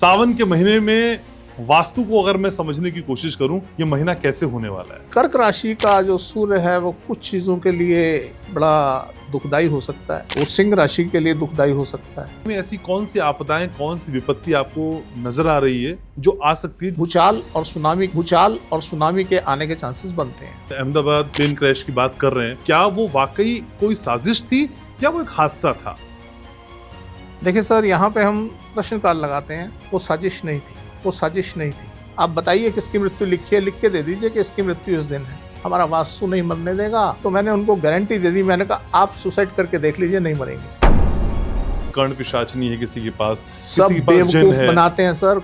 सावन के महीने में वास्तु को अगर मैं समझने की कोशिश करूं, ये महीना कैसे होने वाला है। कर्क राशि का जो सूर्य है वो कुछ चीजों के लिए बड़ा दुखदाई हो सकता है, वो सिंह राशि के लिए दुखदाई हो सकता है। में ऐसी कौन सी आपदाएं, कौन सी विपत्ति आपको नजर आ रही है जो आ सकती है। भूचाल और सुनामी के आने के चांसेस बनते हैं। अहमदाबाद प्लेन क्रैश की बात कर रहे हैं, क्या वो वाकई कोई साजिश थी या वो एक हादसा था। देखिए सर, यहाँ पे हम प्रश्न काल लगाते हैं, वो साजिश नहीं थी। आप बताइए किसकी मृत्यु लिखी है, लिख के दे दीजिए कि इसकी मृत्यु इस दिन है। हमारा वास्तु नहीं मरने देगा, तो मैंने उनको गारंटी दे दी। मैंने कहा आप सुसाइड करके देख लीजिए, नहीं मरेंगे। कर्ण पिशाच नहीं है किसी के पास, सब बेवकूफ बनाते हैं सर।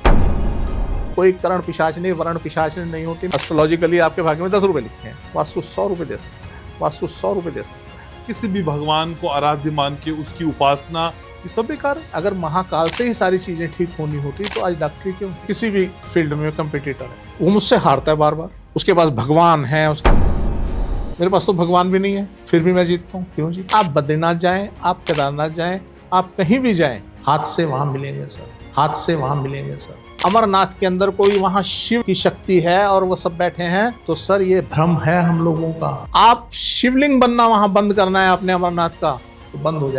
कोई कर्ण पिशाच नहीं, वर्ण पिशाच नहीं होती। एस्ट्रोलॉजिकली आपके भाग्य में 10 रुपए लिखे हैं, वास्तु 100 रुपए दे सकता है। किसी भी भगवान को आराध्य मान के उसकी उपासना, ये सब बेकार है। अगर महाकाल से ही सारी चीजें ठीक होनी होती तो आज डॉक्टरी क्यों। किसी भी फील्ड में कंपटीटर है, वो मुझसे हारता है बार बार। उसके पास भगवान है, मेरे पास तो भगवान भी नहीं है, फिर भी मैं जीतता हूँ। क्यों जी। आप बद्रीनाथ जाएं, आप केदारनाथ जाएं, आप कहीं भी जाएं, हाथ से वहां मिलेंगे सर। अमरनाथ के अंदर कोई वहां शिव की शक्ति है और वो सब बैठे हैं, तो सर ये भ्रम है हम लोगों का। आप शिवलिंग बनना वहां बंद करना है अपने अमरनाथ का, तो बंद हो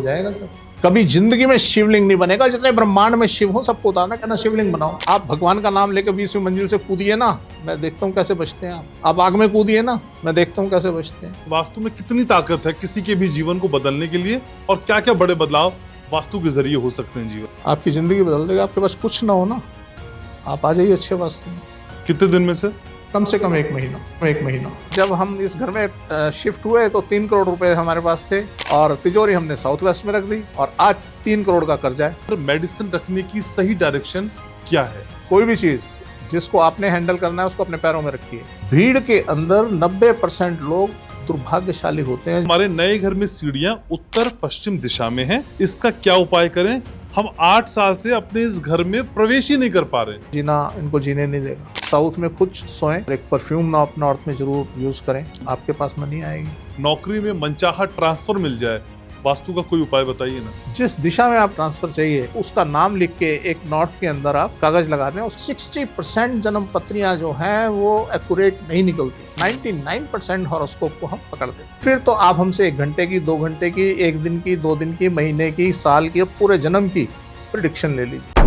जाएगा सर। कभी जिंदगी में शिवलिंग नहीं बनेगा। जितने ब्रह्मांड में शिव हो सबको उतारना, कहना शिवलिंग बनाओ। आप भगवान का नाम लेकर 20वीं मंजिल से कूदिए ना, मैं देखता हूँ कैसे बचते हैं आप आग में कूदिए ना, मैं देखता हूँ कैसे बचते हैं। वास्तु में कितनी ताकत है किसी के भी जीवन को बदलने के लिए, और क्या क्या बड़े बदलाव वास्तु के जरिए हो सकते हैं जीवन। आपकी जिंदगी बदल देगा। आपके पास कुछ ना हो ना, आप आ जाइए अच्छे वास्तु में। कितने दिन में से? कम से कम एक महीना। जब हम इस घर में शिफ्ट हुए तो 3 करोड़ रुपए हमारे पास थे, और तिजोरी हमने साउथ वेस्ट में रख दी, और आज 3 करोड़ का कर्जा है। मेडिसिन रखने की सही डायरेक्शन क्या है? कोई भी चीज जिसको आपने हैंडल करना है उसको अपने पैरों में रखिए। भीड़ के अंदर 90% लोग दुर्भाग्यशाली होते हैं। हमारे नए घर में सीढ़ियां उत्तर पश्चिम दिशा में हैं, इसका क्या उपाय करें? हम 8 साल से अपने इस घर में प्रवेश ही नहीं कर पा रहे। जीना इनको जीने नहीं देगा। साउथ में खुद सोएं, एक परफ्यूम ना नॉर्थ में जरूर यूज करें, आपके पास मनी आएगी। नौकरी में मनचाहा ट्रांसफर मिल जाए, वास्तु का कोई उपाय बताइए ना। जिस दिशा में आप ट्रांसफर चाहिए उसका नाम लिख के एक नोट के अंदर आप कागज लगा दें। 60% जन्म पत्रियां जो हैं वो एक्यूरेट नहीं निकलती। 99% हॉरोस्कोप को हम पकड़ देते। फिर तो आप हमसे 1 घंटे की, 2 घंटे की, 1 दिन की, 2 दिन की, महीने की, साल की, पूरे जन्म की प्रेडिक्शन ले लीजिए।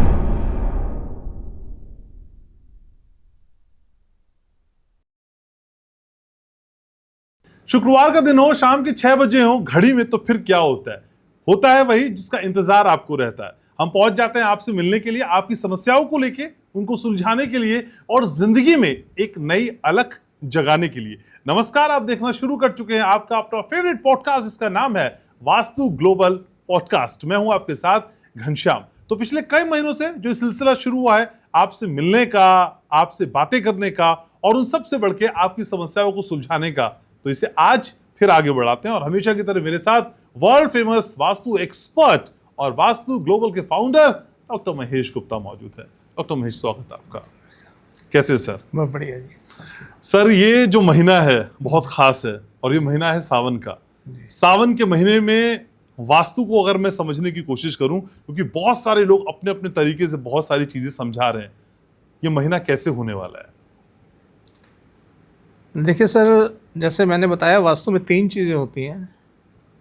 शुक्रवार का दिन हो, शाम के 6 बजे हो, घड़ी में तो फिर क्या होता है वही जिसका इंतजार आपको रहता है। हम पहुंच जाते हैं आपसे मिलने के लिए, आपकी समस्याओं को लेके, उनको सुलझाने के लिए, और जिंदगी में एक नई अलख जगाने के लिए। नमस्कार, आप देखना शुरू कर चुके हैं आपका अपना फेवरेट पॉडकास्ट, जिसका नाम है वास्तु ग्लोबल पॉडकास्ट। मैं हूं आपके साथ घनश्याम। तो पिछले कई महीनों से जो सिलसिला शुरू हुआ है आपसे मिलने का, आपसे बातें करने का, और उन सबसे बढ़ के आपकी समस्याओं को सुलझाने का, तो इसे आज फिर आगे बढ़ाते हैं। और हमेशा की तरह मेरे साथ वर्ल्ड फेमस वास्तु एक्सपर्ट और वास्तु ग्लोबल के फाउंडर डॉक्टर महेश गुप्ता मौजूद है। डॉक्टर महेश, स्वागत है आपका। कैसे सर? बहुत बढ़िया जी। सर, ये जो महीना है बहुत खास है, और ये महीना है सावन का। सावन के महीने में वास्तु को अगर मैं समझने की कोशिश करूं, क्योंकि बहुत सारे लोग अपने अपने तरीके से बहुत सारी चीजें समझा रहे हैं, ये महीना कैसे होने वाला है? देखिए सर, जैसे मैंने बताया, वास्तु में 3 चीज़ें होती हैं,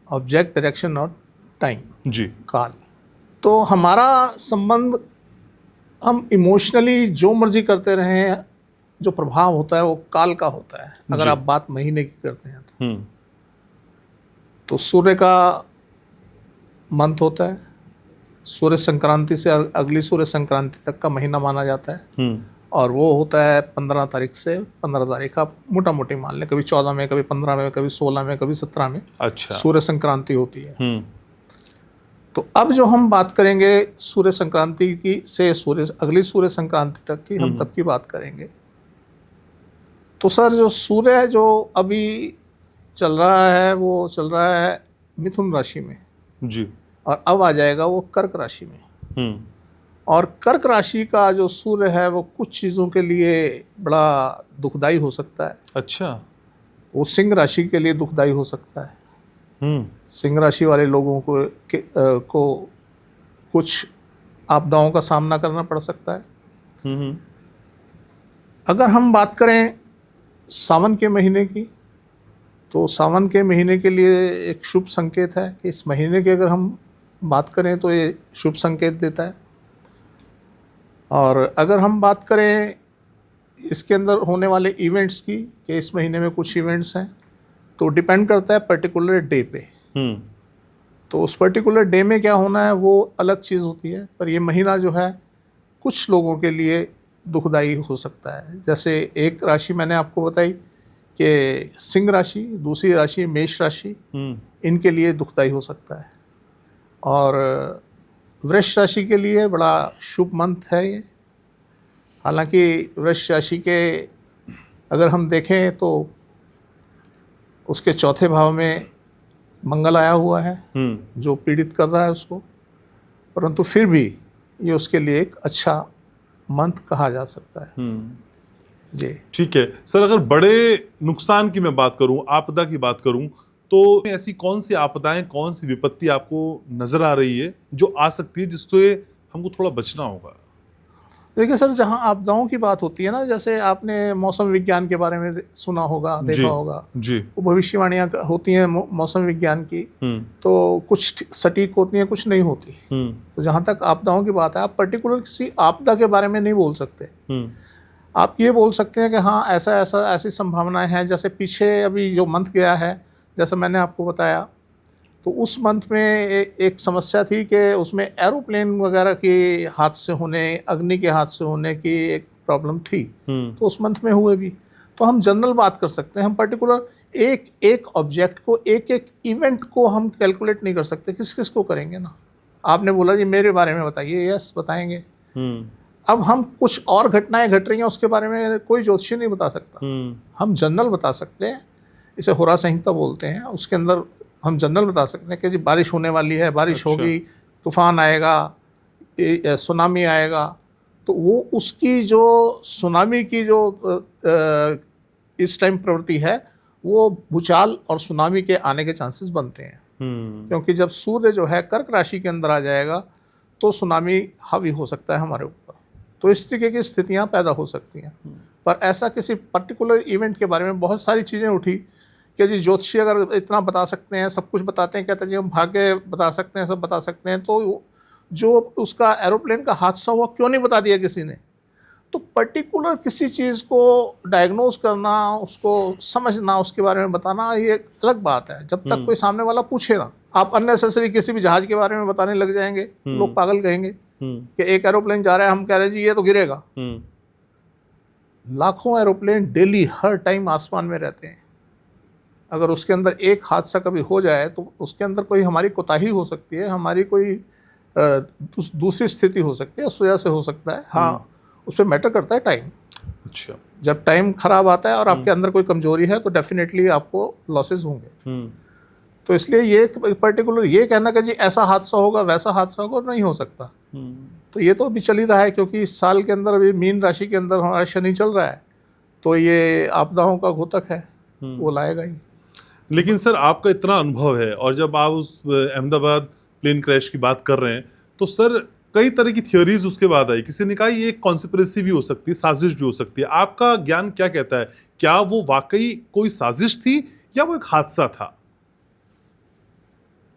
ऑब्जेक्ट, डायरेक्शन और टाइम जी। काल। तो हमारा संबंध, हम इमोशनली जो मर्जी करते रहें, जो प्रभाव होता है वो काल का होता है। अगर आप बात महीने की करते हैं तो सूर्य का मंथ होता है। सूर्य संक्रांति से अगली सूर्य संक्रांति तक का महीना माना जाता है, और वो होता है 15 तारीख से 15 तारीख, आप मोटा मोटी मान लें। कभी 14 में, कभी 15 में, कभी 16 में, कभी 17 में अच्छा सूर्य संक्रांति होती है। तो अब जो हम बात करेंगे सूर्य संक्रांति की से अगली सूर्य संक्रांति तक की, हम तब की बात करेंगे। तो सर, जो सूर्य जो अभी चल रहा है वो चल रहा है मिथुन राशि में जी, और अब आ जाएगा वो कर्क राशि में। और कर्क राशि का जो सूर्य है वो कुछ चीज़ों के लिए बड़ा दुखदाई हो सकता है। अच्छा। वो सिंह राशि के लिए दुखदाई हो सकता है। सिंह राशि वाले लोगों को कुछ आपदाओं का सामना करना पड़ सकता है। हम्म। अगर हम बात करें सावन के महीने की, तो सावन के महीने के लिए एक शुभ संकेत है कि इस महीने की अगर हम बात करें तो ये शुभ संकेत देता है। और अगर हम बात करें इसके अंदर होने वाले इवेंट्स की, कि इस महीने में कुछ इवेंट्स हैं, तो डिपेंड करता है पर्टिकुलर डे पे। तो उस पर्टिकुलर डे में क्या होना है वो अलग चीज़ होती है, पर ये महीना जो है कुछ लोगों के लिए दुखदाई हो सकता है। जैसे एक राशि मैंने आपको बताई कि सिंह राशि, दूसरी राशि मेष राशि, इनके लिए दुखदाई हो सकता है। और वृष राशि के लिए बड़ा शुभ मंथ है ये। हालांकि वृष राशि के अगर हम देखें तो उसके चौथे भाव में मंगल आया हुआ है, जो पीड़ित कर रहा है उसको, परंतु फिर भी ये उसके लिए एक अच्छा मंथ कहा जा सकता है। जी ठीक है सर, अगर बड़े नुकसान की मैं बात करूं, आपदा की बात करूं, तो ऐसी कौन सी आपदाएं, कौन सी विपत्ति आपको नजर आ रही है जो आ सकती है जिससे हमको थोड़ा बचना होगा? देखिए सर, जहाँ आपदाओं की बात होती है ना, जैसे आपने मौसम विज्ञान के बारे में सुना होगा, देखा होगा जी, वो भविष्यवाणियाँ होती हैं मौसम विज्ञान की, तो कुछ सटीक होती हैं, कुछ नहीं होती। तो जहाँ तक आपदाओं की बात है, आप पर्टिकुलर किसी आपदा के बारे में नहीं बोल सकते। आप ये बोल सकते हैं कि हाँ ऐसी संभावनाएं हैं। जैसे पीछे अभी जो मंथ गया है, जैसे मैंने आपको बताया, तो उस मंथ में एक समस्या थी कि उसमें एरोप्लेन वगैरह के हादसे होने, अग्नि के हादसे होने की एक प्रॉब्लम थी। तो उस मंथ में हुए भी। तो हम जनरल बात कर सकते हैं, हम पर्टिकुलर एक ऑब्जेक्ट को, एक इवेंट को हम कैलकुलेट नहीं कर सकते। किस को करेंगे ना। आपने बोला जी मेरे बारे में बताइए, यस बताएंगे। अब हम कुछ और घटनाएं घट रही हैं उसके बारे में कोई ज्योतिषी नहीं बता सकता। हम जनरल बता सकते हैं, इसे होरा संहिता बोलते हैं। उसके अंदर हम जनरल बता सकते हैं कि जी बारिश होने वाली है, बारिश होगी, तूफान आएगा, सुनामी आएगा। तो वो उसकी जो सुनामी की जो इस टाइम प्रवृत्ति है, वो भूचाल और सुनामी के आने के चांसेस बनते हैं। क्योंकि जब सूर्य जो है कर्क राशि के अंदर आ जाएगा तो सुनामी हावी हो सकता है हमारे ऊपर। तो इस तरीके की स्थितियां पैदा हो सकती हैं। पर ऐसा किसी पर्टिकुलर इवेंट के बारे में बहुत सारी चीज़ें उठी कि जी ज्योतिषी अगर इतना बता सकते हैं, सब कुछ बताते हैं, कहते हैं जी हम भाग्य बता सकते हैं, सब बता सकते हैं, तो जो उसका एरोप्लेन का हादसा हुआ क्यों नहीं बता दिया किसी ने? तो पर्टिकुलर किसी चीज़ को डायग्नोज करना, उसको समझना, उसके बारे में बताना, ये एक अलग बात है। जब तक कोई सामने वाला पूछे ना, आप अननेसेसरी किसी भी जहाज के बारे में बताने लग जाएंगे तो लोग पागल कहेंगे कि एक एरोप्लेन जा रहा है, हम कह रहे हैं जी ये तो गिरेगा। लाखों एरोप्लेन डेली हर टाइम आसमान में रहते हैं। अगर उसके अंदर एक हादसा कभी हो जाए तो उसके अंदर कोई हमारी कोताही हो सकती है, हमारी कोई दूसरी स्थिति हो सकती है, उस वजह से हो सकता है। हाँ, उस पर मैटर करता है टाइम। अच्छा, जब टाइम खराब आता है और आपके अंदर कोई कमजोरी है तो डेफिनेटली आपको लॉसेस होंगे। तो इसलिए ये पर्टिकुलर ये कहना कि जी ऐसा हादसा होगा, वैसा हादसा होगा, नहीं हो सकता। तो ये तो अभी चल ही रहा है, क्योंकि इस साल के अंदर अभी मीन राशि के अंदर हमारा शनि चल रहा है, तो ये आपदाओं का घोतक है, वो लाएगा ही। लेकिन सर आपका इतना अनुभव है, और जब आप उस अहमदाबाद प्लेन क्रैश की बात कर रहे हैं, तो सर कई तरह की थियोरीज उसके बाद आई। किसी ने कहा ये एक कॉन्स्पिरेसी भी हो सकती है, साजिश भी हो सकती है। आपका ज्ञान क्या कहता है? क्या वो वाकई कोई साजिश थी या वो एक हादसा था?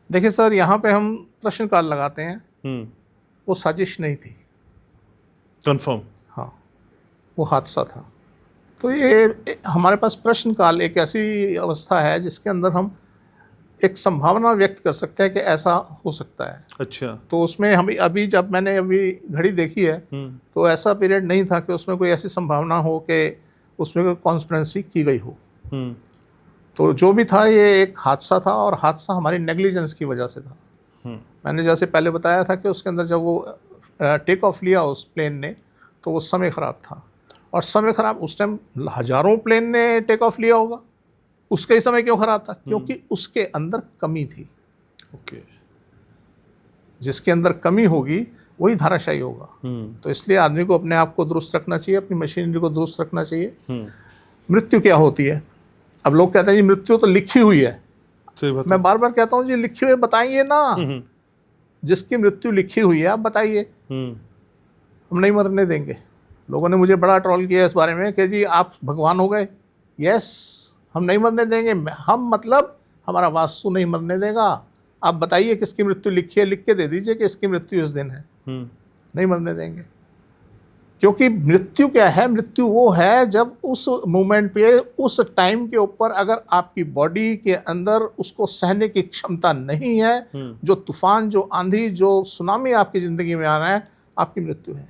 देखिए सर, यहाँ पे हम प्रश्न काल लगाते हैं। वो साजिश नहीं थी, कंफर्म। हाँ, वो हादसा था। तो ये हमारे पास प्रश्न काल एक ऐसी अवस्था है जिसके अंदर हम एक संभावना व्यक्त कर सकते हैं कि ऐसा हो सकता है। अच्छा। तो उसमें हम अभी जब मैंने अभी घड़ी देखी है तो ऐसा पीरियड नहीं था कि उसमें कोई ऐसी संभावना हो कि उसमें कोई कॉन्स्पिरेसी की गई हो। तो जो भी था ये एक हादसा था, और हादसा हमारी नेग्लिजेंस की वजह से था। मैंने जैसे पहले बताया था कि उसके अंदर जब वो टेक ऑफ लिया उस प्लेन ने, तो वो समय ख़राब था। और समय ख़राब, उस टाइम हज़ारों प्लेन ने टेक ऑफ लिया होगा, उसका ही समय क्यों ख़राब था? क्योंकि उसके अंदर कमी थी। ओके। जिसके अंदर कमी होगी वही धाराशायी होगा। तो इसलिए आदमी को अपने आप को दुरुस्त रखना चाहिए, अपनी मशीनरी को दुरुस्त रखना चाहिए। मृत्यु क्या होती है? अब लोग कहते हैं जी मृत्यु तो लिखी हुई है। सही बात। मैं बार बार कहता हूँ जी लिखी हुई बताइए ना। जिसकी मृत्यु लिखी हुई है, आप बताइए, हम नहीं मरने देंगे। लोगों ने मुझे बड़ा ट्रोल किया इस बारे में कि जी आप भगवान हो गए। यस, हम नहीं मरने देंगे। हम मतलब हमारा वास्तु नहीं मरने देगा। आप बताइए किसकी मृत्यु लिखी है, लिख के दे दीजिए कि इसकी मृत्यु इस दिन है। नहीं मरने देंगे, क्योंकि मृत्यु क्या है? मृत्यु वो है जब उस मोमेंट पे, उस टाइम के ऊपर अगर आपकी बॉडी के अंदर उसको सहने की क्षमता नहीं है, जो तूफान, जो आंधी, जो सुनामी आपकी ज़िंदगी में आना है, आपकी मृत्यु है।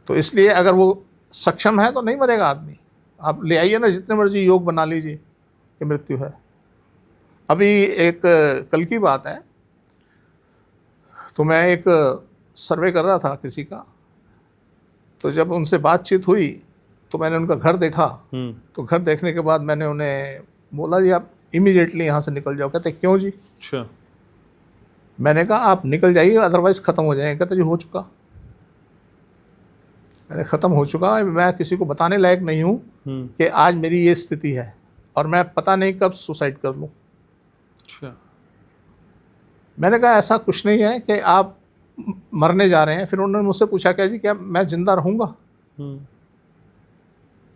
तो इसलिए अगर वो सक्षम है तो नहीं मरेगा आदमी। आप ले आइए ना, जितने मर्जी योग बना लीजिए कि मृत्यु है। अभी एक कल की बात है, तो मैं एक सर्वे कर रहा था किसी का, तो जब उनसे बातचीत हुई तो मैंने उनका घर देखा। तो घर देखने के बाद मैंने उन्हें बोला जी आप इमीडिएटली यहाँ से निकल जाओ। कहते क्यों जी? अच्छा। मैंने कहा आप निकल जाइए, अदरवाइज ख़त्म हो जाएंगे। कहते जी हो चुका। मैंने ख़त्म हो चुका, मैं किसी को बताने लायक नहीं हूँ कि आज मेरी ये स्थिति है और मैं पता नहीं कब सुसाइड कर लूँ। अच्छा। मैंने कहा ऐसा कुछ नहीं है कि आप मरने जा रहे हैं। फिर उन्होंने मुझसे पूछा क्या जी क्या मैं जिंदा रहूँगा?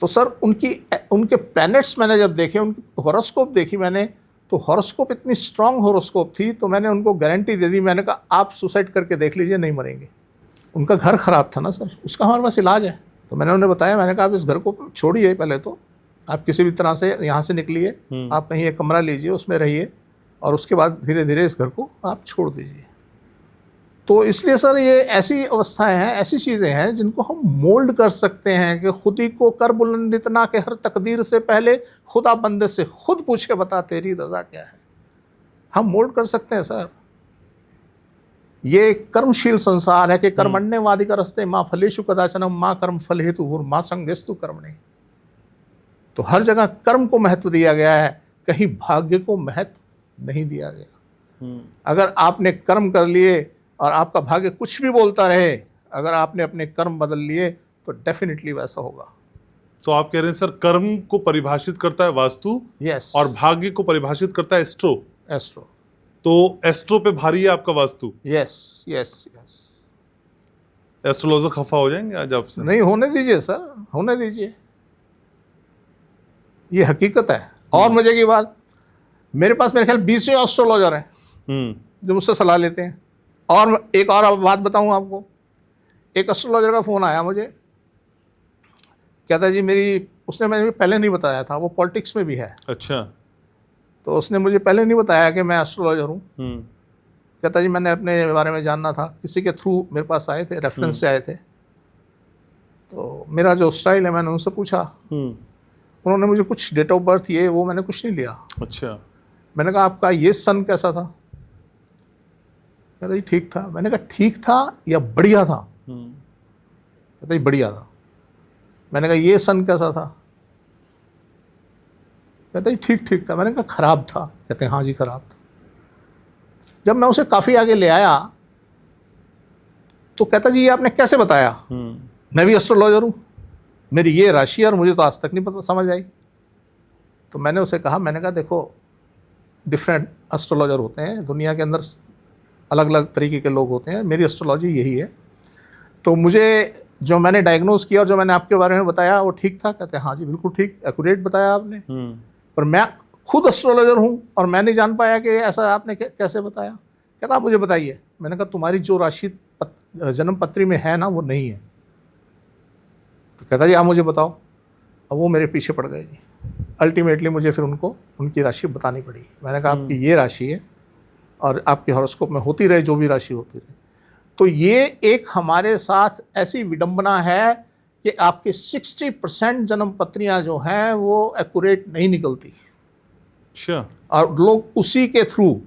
तो सर उनके प्लैनेट्स मैंने जब देखे, उनकी हॉरोस्कोप देखी मैंने, तो हॉरोस्कोप इतनी स्ट्रांग हॉरोस्कोप थी, तो मैंने उनको गारंटी दे दी। मैंने कहा आप सुसाइड करके देख लीजिए, नहीं मरेंगे। उनका घर ख़राब था ना सर, उसका हमारे पास इलाज है। तो मैंने उन्हें बताया, मैंने कहा आप इस घर को छोड़िए, पहले तो आप किसी भी तरह से यहाँ से निकलिए, आप कहीं एक कमरा लीजिए, उसमें रहिए, और उसके बाद धीरे धीरे इस घर को आप छोड़ दीजिए। तो इसलिए सर ये ऐसी अवस्थाएं हैं, ऐसी चीज़ें हैं जिनको हम मोल्ड कर सकते हैं कि खुद ही को कर बुलंद इतना कि हर तकदीर से पहले खुदा बंदे से खुद पूछे बता तेरी रज़ा क्या है। हम मोल्ड कर सकते हैं सर। ये कर्मशील संसार है कि कर्मण्य वादी का रस्ते माँ फलेशु कदाचनम माँ कर्म फल हेतु माँ संगेस्तु कर्म नहीं। तो हर जगह कर्म को महत्व दिया गया है, कहीं भाग्य को महत्व नहीं दिया गया। अगर आपने कर्म कर लिए और आपका भाग्य कुछ भी बोलता रहे, अगर आपने अपने कर्म बदल लिए तो डेफिनेटली वैसा होगा। तो आप कह रहे हैं सर कर्म को परिभाषित करता है वास्तु, यस, और भाग्य को परिभाषित करता है एस्ट्रो। एस्ट्रो। तो एस्ट्रो पे भारी है आपका vastu. Yes yes yes. Astrologer खफा हो जाएंगे आज आपसे? नहीं होने दीजिए सर, होने दीजिए, ये हकीकत है। और मजे की बात, मेरे पास मेरे ख्याल 20 एस्ट्रोलॉजर हैं जो मुझसे सलाह लेते हैं। और एक और बात बताऊं आपको, एक एस्ट्रोलॉजर का फ़ोन आया मुझे, कहता जी उसने मुझे पहले नहीं बताया था, वो पॉलिटिक्स में भी है। अच्छा। तो उसने मुझे पहले नहीं बताया कि मैं एस्ट्रोलॉजर हूँ। कहता जी मैंने अपने बारे में जानना था, किसी के थ्रू मेरे पास आए थे, रेफरेंस से आए थे। तो मेरा जो स्टाइल है मैंने उनसे पूछा, उन्होंने मुझे कुछ डेट ऑफ बर्थ ये वो मैंने कुछ नहीं लिया। अच्छा। मैंने कहा आपका ये सन कैसा था? कहता जी ठीक था। मैंने कहा ठीक था या बढ़िया था? कहता जी बढ़िया था। मैंने कहा ये सन कैसा था? कहता जी ठीक ठीक था। मैंने कहा खराब था? कहते हैं हाँ जी खराब था। जब मैं उसे काफ़ी आगे ले आया तो कहता जी ये आपने कैसे बताया? मैं भी एस्ट्रोलॉजर हूँ, मेरी ये राशि और मुझे तो आज तक नहीं पता समझ आई। तो मैंने उसे कहा, मैंने कहा देखो डिफरेंट एस्ट्रोलॉजर होते हैं दुनिया के अंदर, अलग अलग तरीके के लोग होते हैं, मेरी एस्ट्रोलॉजी यही है। तो मुझे जो मैंने डायग्नोज किया और जो मैंने आपके बारे में बताया वो ठीक था? कहते हैं हाँ जी बिल्कुल ठीक, एक्यूरेट बताया आपने। पर मैं खुद एस्ट्रोलॉजर हूँ और मैं नहीं जान पाया कि ऐसा आपने कैसे बताया। कहता आप मुझे बताइए। मैंने कहा तुम्हारी जो राशि जन्म पत्री में है ना वो नहीं है। तो कहता जी आप मुझे बताओ। अब वो मेरे पीछे पड़ गए जी। अल्टीमेटली मुझे फिर उनको उनकी राशि बतानी पड़ी। मैंने कहा आपकी ये राशि है और आपके हॉरोस्कोप में होती रहे जो भी राशि होती रहे। तो ये एक हमारे साथ ऐसी विडंबना है कि आपकी 60% जन्म पत्रियाँ जो हैं वो एक्यूरेट नहीं निकलती। अच्छा। और लोग उसी के थ्रू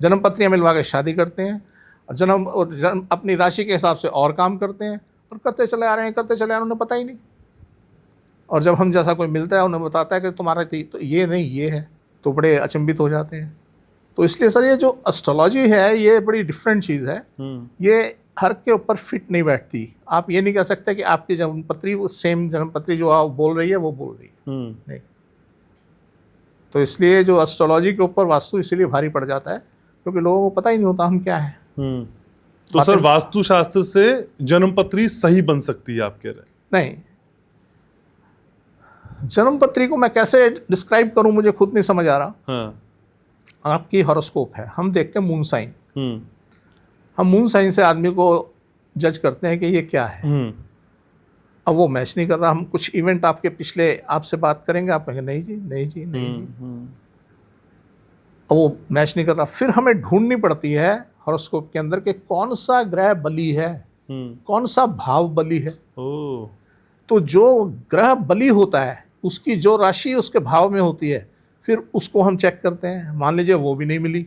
जन्म पत्रियाँ मिलवा के शादी करते हैं और जन्म अपनी राशि के हिसाब से और काम करते हैं और करते चले आ रहे हैं, करते चले आ रहे हैं, उन्हें पता ही नहीं। और जब हम जैसा कोई मिलता है उन्हें बताता है कि तुम्हारा तो ये नहीं ये है, तो बड़े अचंभित हो जाते हैं। तो इसलिए सर ये जो एस्ट्रोलॉजी है ये बड़ी डिफरेंट चीज़ है। ये हर के ऊपर फिट नहीं बैठती। आप ये नहीं कह सकते कि आपकी जन्मपत्री वो सेम जन्मपत्री जो आप बोल रही है वो बोल रही है, नहीं। तो इसलिए जो एस्ट्रोलॉजी के ऊपर वास्तु इसीलिए भारी पड़ जाता है क्योंकि लोगों को पता ही नहीं होता हम क्या हैं। तो सर वास्तु शास्त्र से जन्मपत्री सही बन सकती है आप कह रहे हैं? नहीं, जन्मपत्री को मैं कैसे डिस्क्राइब करूं मुझे खुद नहीं समझ आ रहा। हाँ। आपकी हॉरोस्कोप है, हम देखते हैं मून साइन, हम्म। हम मून साइन से आदमी को जज करते हैं कि ये क्या है। अब वो मैच नहीं कर रहा, हम कुछ इवेंट आपके पिछले आपसे बात करेंगे, आप कहेंगे नहीं जी नहीं जी नहीं जी, अब वो मैच नहीं कर रहा। फिर हमें ढूंढनी पड़ती है हॉरोस्कोप के अंदर कि कौन सा ग्रह बली है, कौन सा भाव बली है। ओ। तो जो ग्रह बली होता है उसकी जो राशि उसके भाव में होती है, फिर उसको हम चेक करते हैं। मान लीजिए वो भी नहीं मिली,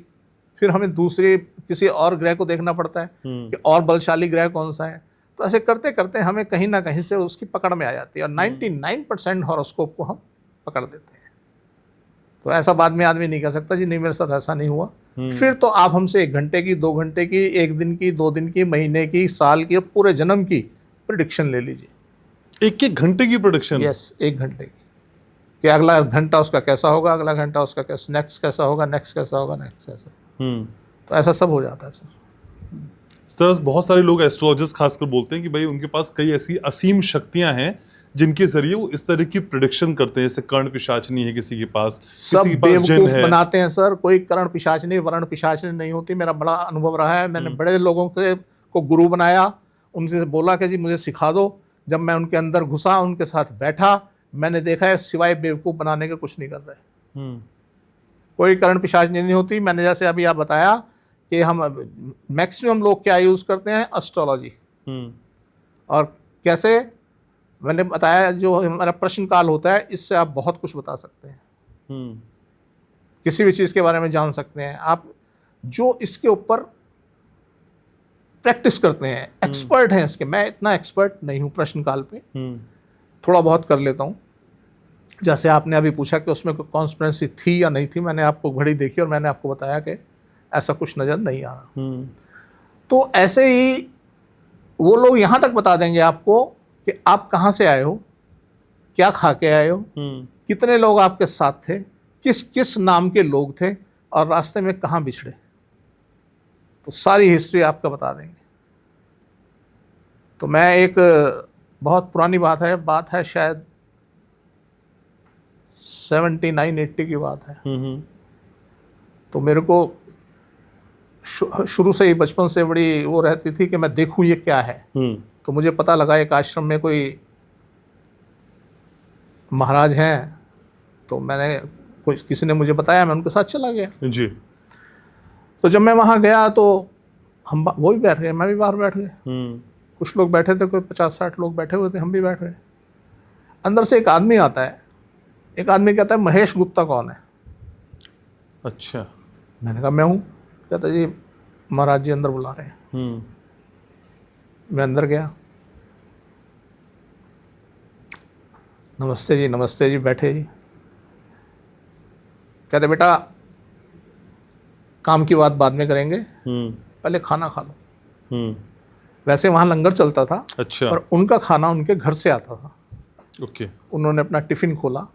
फिर हमें दूसरे किसी और ग्रह को देखना पड़ता है कि और बलशाली ग्रह कौन सा है। तो ऐसे करते करते हमें कहीं ना कहीं से उसकी पकड़ में आ जाती है और 99% हॉरोस्कोप को हम पकड़ देते हैं। तो ऐसा बाद में आदमी नहीं कह सकता जी नहीं मेरे साथ ऐसा नहीं हुआ। फिर तो आप हमसे 1 घंटे की, 2 घंटे की, 1 दिन की, 2 दिन की, महीने की, साल की, पूरे जन्म की प्रेडिक्शन ले लीजिए। 1 घंटे की प्रोडिक्शन? यस, 1 घंटे की, कि अगला घंटा उसका कैसा होगा, अगला घंटा उसका कैसा, नेक्स्ट कैसा होगा, नेक्स्ट कैसा होगा, नेक्स्ट कैसा होगा। तो ऐसा सब हो जाता है सर। सर बहुत सारे लोग एस्ट्रोलॉजर्स खासकर बोलते हैं कि भाई उनके पास कई ऐसी असीम शक्तियां हैं जिनके जरिए वो इस तरह की प्रेडिक्शन करते हैं। जैसे कर्ण पिशाचनी है किसी के पास, सब किसी के पास जिन बेवकूफ है। बनाते हैं सर। कोई कर्ण पिशाचनी वर्ण पिशाचनी नहीं होती। मेरा बड़ा अनुभव रहा है, मैंने बड़े लोगों को गुरु बनाया, उनसे बोला कि जी मुझे सिखा दो। जब मैं उनके अंदर घुसा, उनके साथ बैठा, मैंने देखा है सिवाय बेवकूफ़ बनाने के कुछ नहीं कर रहे। कोई कर्ण पिशाचनी नहीं होती। मैंने जैसे अभी आप बताया कि हम मैक्सिमम लोग क्या यूज़ करते हैं, एस्ट्रोलॉजी। और कैसे, मैंने बताया जो हमारा प्रश्न काल होता है, इससे आप बहुत कुछ बता सकते हैं, किसी भी चीज़ के बारे में जान सकते हैं आप। जो इसके ऊपर प्रैक्टिस करते हैं, एक्सपर्ट हैं इसके। मैं इतना एक्सपर्ट नहीं हूँ प्रश्न काल पे, थोड़ा बहुत कर लेता हूँ। जैसे आपने अभी पूछा कि उसमें कोई कॉन्स्पिरेंसी थी या नहीं थी, मैंने आपको घड़ी देखी और मैंने आपको बताया कि ऐसा कुछ नज़र नहीं आ रहा। तो ऐसे ही वो लोग यहाँ तक बता देंगे आपको कि आप कहाँ से आए हो, क्या खा के आए हो, कितने लोग आपके साथ थे, किस किस नाम के लोग थे और रास्ते में कहाँ बिछड़े। तो सारी हिस्ट्री आपका बता देंगे। तो मैं एक बहुत पुरानी बात है शायद 79-80 की बात है। तो मेरे को शुरू से ही बचपन से बड़ी वो रहती थी कि मैं देखूं ये क्या है। तो मुझे पता लगा एक आश्रम में कोई महाराज हैं, तो मैंने किसी ने मुझे बताया, मैं उनके साथ चला गया जी। तो जब मैं वहाँ गया तो हम वो भी बैठ गए, मैं भी बाहर बैठ गए। कुछ लोग बैठे थे, कोई 50-60 लोग बैठे हुए थे, हम भी बैठ गए। अंदर से एक आदमी आता है, एक आदमी कहता है महेश गुप्ता कौन है? अच्छा। मैंने कहा मैं हूँ। कहता जी महाराज जी अंदर बुला रहे हैं। मैं अंदर गया, नमस्ते जी, बैठे जी। कहते बेटा काम की बात बाद में करेंगे, पहले खाना खा लो। वैसे वहाँ लंगर चलता था। अच्छा। और उनका खाना उनके घर से आता था। ओके। उन्होंने अपना टिफ़िन खोला,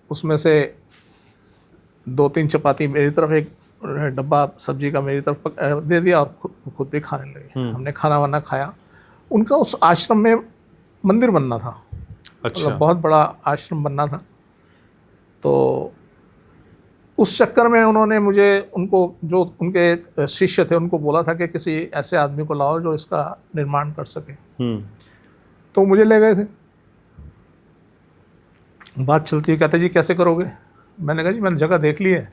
उसमें से 2-3 चपाती मेरी तरफ, एक डब्बा सब्जी का मेरी तरफ दे दिया और खुद भी खाने लगे। हमने खाना वाना खाया। उनका उस आश्रम में मंदिर बनना था। अच्छा। मतलब बहुत बड़ा आश्रम बनना था। तो उस चक्कर में उन्होंने मुझे, उनको जो उनके शिष्य थे उनको बोला था कि किसी ऐसे आदमी को लाओ जो इसका निर्माण कर सके। तो मुझे ले गए थे। बात चलती है, कहते जी कैसे करोगे? मैंने कहा जी मैंने जगह देख ली है,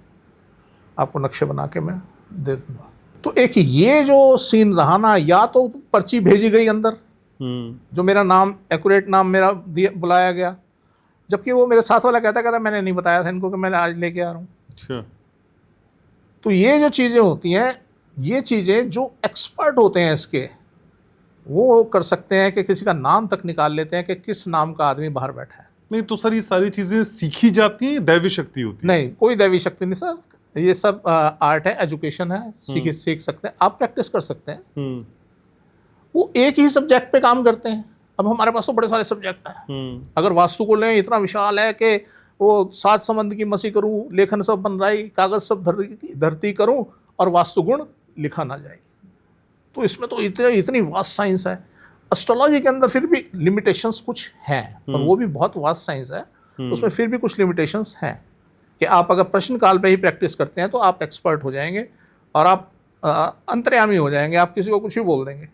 आपको नक्शे बना के मैं दे दूंगा। तो एक ये जो सीन रहा ना, या तो पर्ची भेजी गई अंदर, जो मेरा नाम, एक्यूरेट नाम मेरा बुलाया गया, जबकि वो मेरे साथ वाला कहता मैंने नहीं बताया था इनको कि मैंने आज लेके आ रहा हूँ। अच्छा। तो ये जो चीज़ें होती हैं, ये चीज़ें जो एक्सपर्ट होते हैं इसके, वो कर सकते हैं कि किसी का नाम तक निकाल लेते हैं कि किस नाम का आदमी बाहर बैठा है। नहीं तो सर ये सारी चीजें सीखी जाती हैं, दैवी शक्ति होती है? नहीं, कोई दैवी शक्ति नहीं सर, ये सब आर्ट है, एजुकेशन है, सीख सकते हैं आप, प्रैक्टिस कर सकते हैं। वो एक ही सब्जेक्ट पे काम करते हैं। अब हमारे पास तो बड़े सारे सब्जेक्ट हैं। अगर वास्तु को लें, इतना विशाल है कि वो 7 संबंध की मसी करूं, लेखन सब बन रही, कागज सब धरती करूं और वास्तु गुण लिखा ना जाए। तो इसमें तो इतनी वास्ट साइंस है। एस्ट्रोलॉजी के अंदर फिर भी लिमिटेशंस कुछ हैं, पर वो भी बहुत वास्ट साइंस है, उसमें फिर भी कुछ लिमिटेशंस हैं कि आप अगर प्रश्न काल पे ही प्रैक्टिस करते हैं तो आप एक्सपर्ट हो जाएंगे और आप अंतर्यामी हो जाएंगे, आप किसी को कुछ भी बोल देंगे,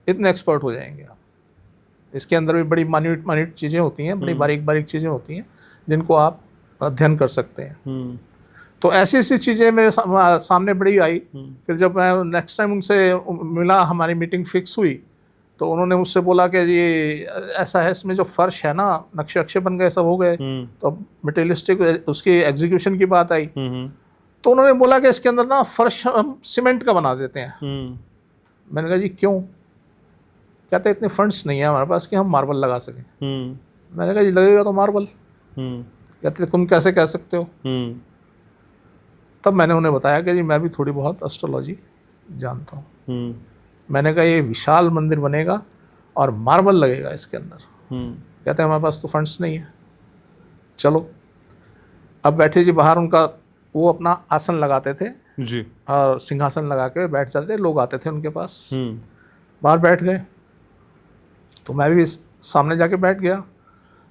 इतने एक्सपर्ट हो जाएंगे आप। इसके अंदर भी बड़ी माइन्यूट चीज़ें होती हैं, बड़ी बारीक चीज़ें होती हैं जिनको आप अध्ययन कर सकते हैं। तो ऐसी ऐसी चीज़ें मेरे सामने बड़ी आई। फिर जब मैं नेक्स्ट टाइम उनसे मिला, हमारी मीटिंग फिक्स हुई, तो उन्होंने मुझसे बोला कि ये ऐसा है, इसमें जो फर्श है ना, नक्शे अक्षे बन गए, सब हो गए, तो अब मटेरियलिस्टिक उसकी एग्जीक्यूशन की बात आई। तो उन्होंने बोला कि इसके अंदर ना फर्श हम सीमेंट का बना देते हैं। मैंने कहा जी क्यों? कहते इतने फंड्स नहीं है हमारे पास कि हम मार्बल लगा सकें। मैंने कहा जी लगेगा तो मार्बल। कहते तुम कैसे कह सकते हो? तब मैंने उन्हें बताया कि जी मैं भी थोड़ी बहुत एस्ट्रोलॉजी जानता हूँ। मैंने कहा ये विशाल मंदिर बनेगा और मार्बल लगेगा इसके अंदर। कहते हैं हमारे पास तो फंड्स नहीं है। चलो, अब बैठे जी बाहर, उनका वो अपना आसन लगाते थे जी, और सिंहासन लगा के बैठ जाते, लोग आते थे उनके पास, बाहर बैठ गए। तो मैं भी सामने जाके बैठ गया।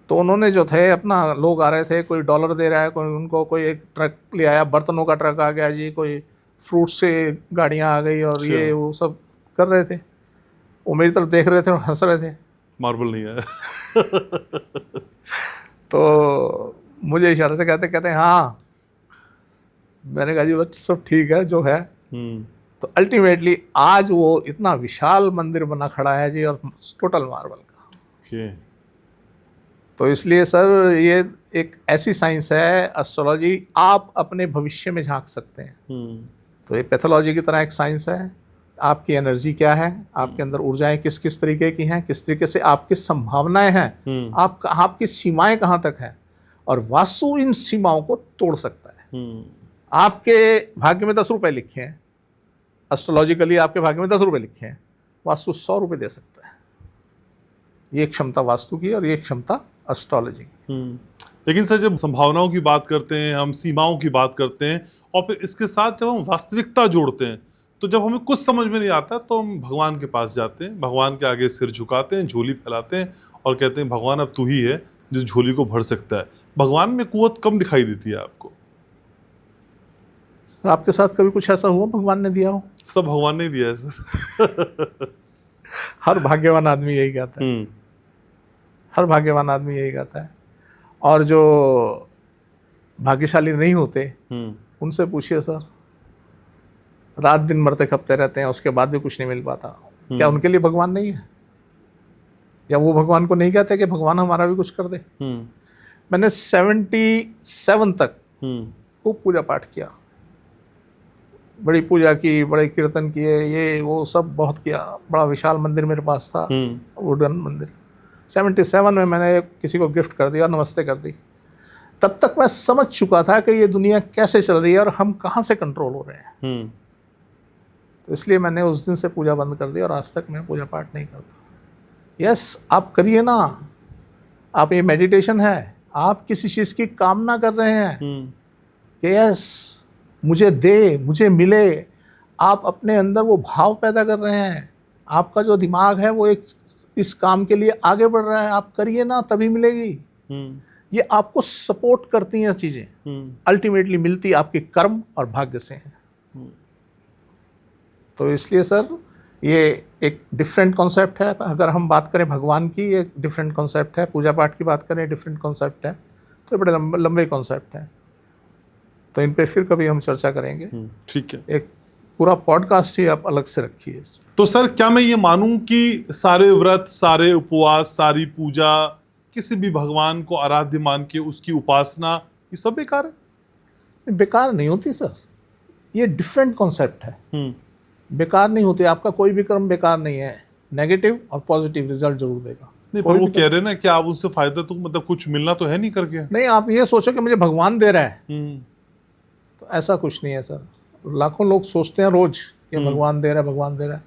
तो उन्होंने जो थे अपना, लोग आ रहे थे, कोई डॉलर दे रहा है, कोई उनको, कोई एक ट्रक ले आया, बर्तनों का ट्रक आ गया जी, कोई फ्रूट से गाड़ियाँ आ गई और ये वो सब कर रहे थे। वो मेरी तरफ देख रहे थे और हंस रहे थे। मार्बल नहीं है। तो मुझे इशारे से कहते हाँ। मैंने कहा जी बस सब ठीक है जो है। तो अल्टीमेटली आज वो इतना विशाल मंदिर बना खड़ा है जी, और टोटल मार्बल का। तो इसलिए सर ये एक ऐसी साइंस है एस्ट्रोलॉजी, आप अपने भविष्य में झांक सकते हैं। तो ये पैथोलॉजी की तरह एक साइंस है। आपकी एनर्जी क्या है, आपके अंदर ऊर्जाएं किस किस तरीके की हैं, किस तरीके से आपकी संभावनाएं हैं, आपकी सीमाएं कहाँ तक हैं, और वास्तु इन सीमाओं को तोड़ सकता है। आपके भाग्य में 10 रुपए लिखे हैं, एस्ट्रोलॉजिकली आपके भाग्य में 10 रुपए लिखे हैं, वास्तु 100 रुपए दे सकता है। ये क्षमता वास्तु की और ये क्षमता एस्ट्रोलॉजी की। लेकिन सर जब संभावनाओं की बात करते हैं, हम सीमाओं की बात करते हैं, और फिर इसके साथ जब हम वास्तविकता जोड़ते हैं, तो जब हमें कुछ समझ में नहीं आता तो हम भगवान के पास जाते हैं, भगवान के आगे सिर झुकाते हैं, झोली फैलाते हैं और कहते हैं भगवान अब तू ही है जो झोली को भर सकता है। भगवान में कुव्वत कम दिखाई देती है आपको? सर आपके साथ कभी कुछ ऐसा हुआ भगवान ने दिया हो? सब भगवान ने दिया है सर। हर भाग्यवान आदमी यही कहता है। हर भाग्यवान आदमी यही कहता है। और जो भाग्यशाली नहीं होते उनसे पूछिए सर, रात दिन मरते खपते रहते हैं, उसके बाद भी कुछ नहीं मिल पाता। क्या उनके लिए भगवान नहीं है? या वो भगवान को नहीं कहते कि भगवान हमारा भी कुछ कर दे? मैंने 77 तक खूब पूजा पाठ किया, बड़ी पूजा की, बड़े कीर्तन किए, ये वो सब बहुत किया। बड़ा विशाल मंदिर मेरे पास था, वुडन मंदिर। 77 में मैंने किसी को गिफ्ट कर दिया, नमस्ते कर दी। तब तक मैं समझ चुका था कि ये दुनिया कैसे चल रही है और हम कहाँ से कंट्रोल हो रहे हैं। तो इसलिए मैंने उस दिन से पूजा बंद कर दी और आज तक मैं पूजा पाठ नहीं करता। यस, आप करिए ना, आप, ये मेडिटेशन है, आप किसी चीज़ की कामना कर रहे हैं कि यस मुझे दे, मुझे मिले। आप अपने अंदर वो भाव पैदा कर रहे हैं, आपका जो दिमाग है वो एक इस काम के लिए आगे बढ़ रहा है। आप करिए ना, तभी मिलेगी। ये आपको सपोर्ट करती हैं चीज़ें, अल्टीमेटली मिलती आपके कर्म और भाग्य से हैं। तो इसलिए सर ये एक डिफरेंट कॉन्सेप्ट है। अगर हम बात करें भगवान की, ये डिफरेंट कॉन्सेप्ट है। पूजा पाठ की बात करें, डिफरेंट कॉन्सेप्ट है। तो बड़े लंबे कॉन्सेप्ट हैं, तो इन पे फिर कभी हम चर्चा करेंगे। ठीक है, एक पूरा पॉडकास्ट ही आप अलग से रखिए। तो सर क्या मैं ये मानूं कि सारे व्रत, सारे उपवास, सारी पूजा, किसी भी भगवान को आराध्य मान के उसकी उपासना, ये सब बेकार है? बेकार नहीं होती सर, ये डिफरेंट कॉन्सेप्ट है। बेकार नहीं होती, आपका कोई भी कर्म बेकार नहीं है। नेगेटिव और पॉजिटिव रिजल्ट जरूर देगा। नहीं, पर वो कह रहे ना कि आप उससे फायदा तो मतलब कुछ मिलना तो है नहीं करके। नहीं, आप ये सोचो कि मुझे भगवान दे रहा है, तो ऐसा कुछ नहीं है सर। लाखों लोग सोचते हैं रोज कि भगवान दे रहा है, भगवान दे रहा है।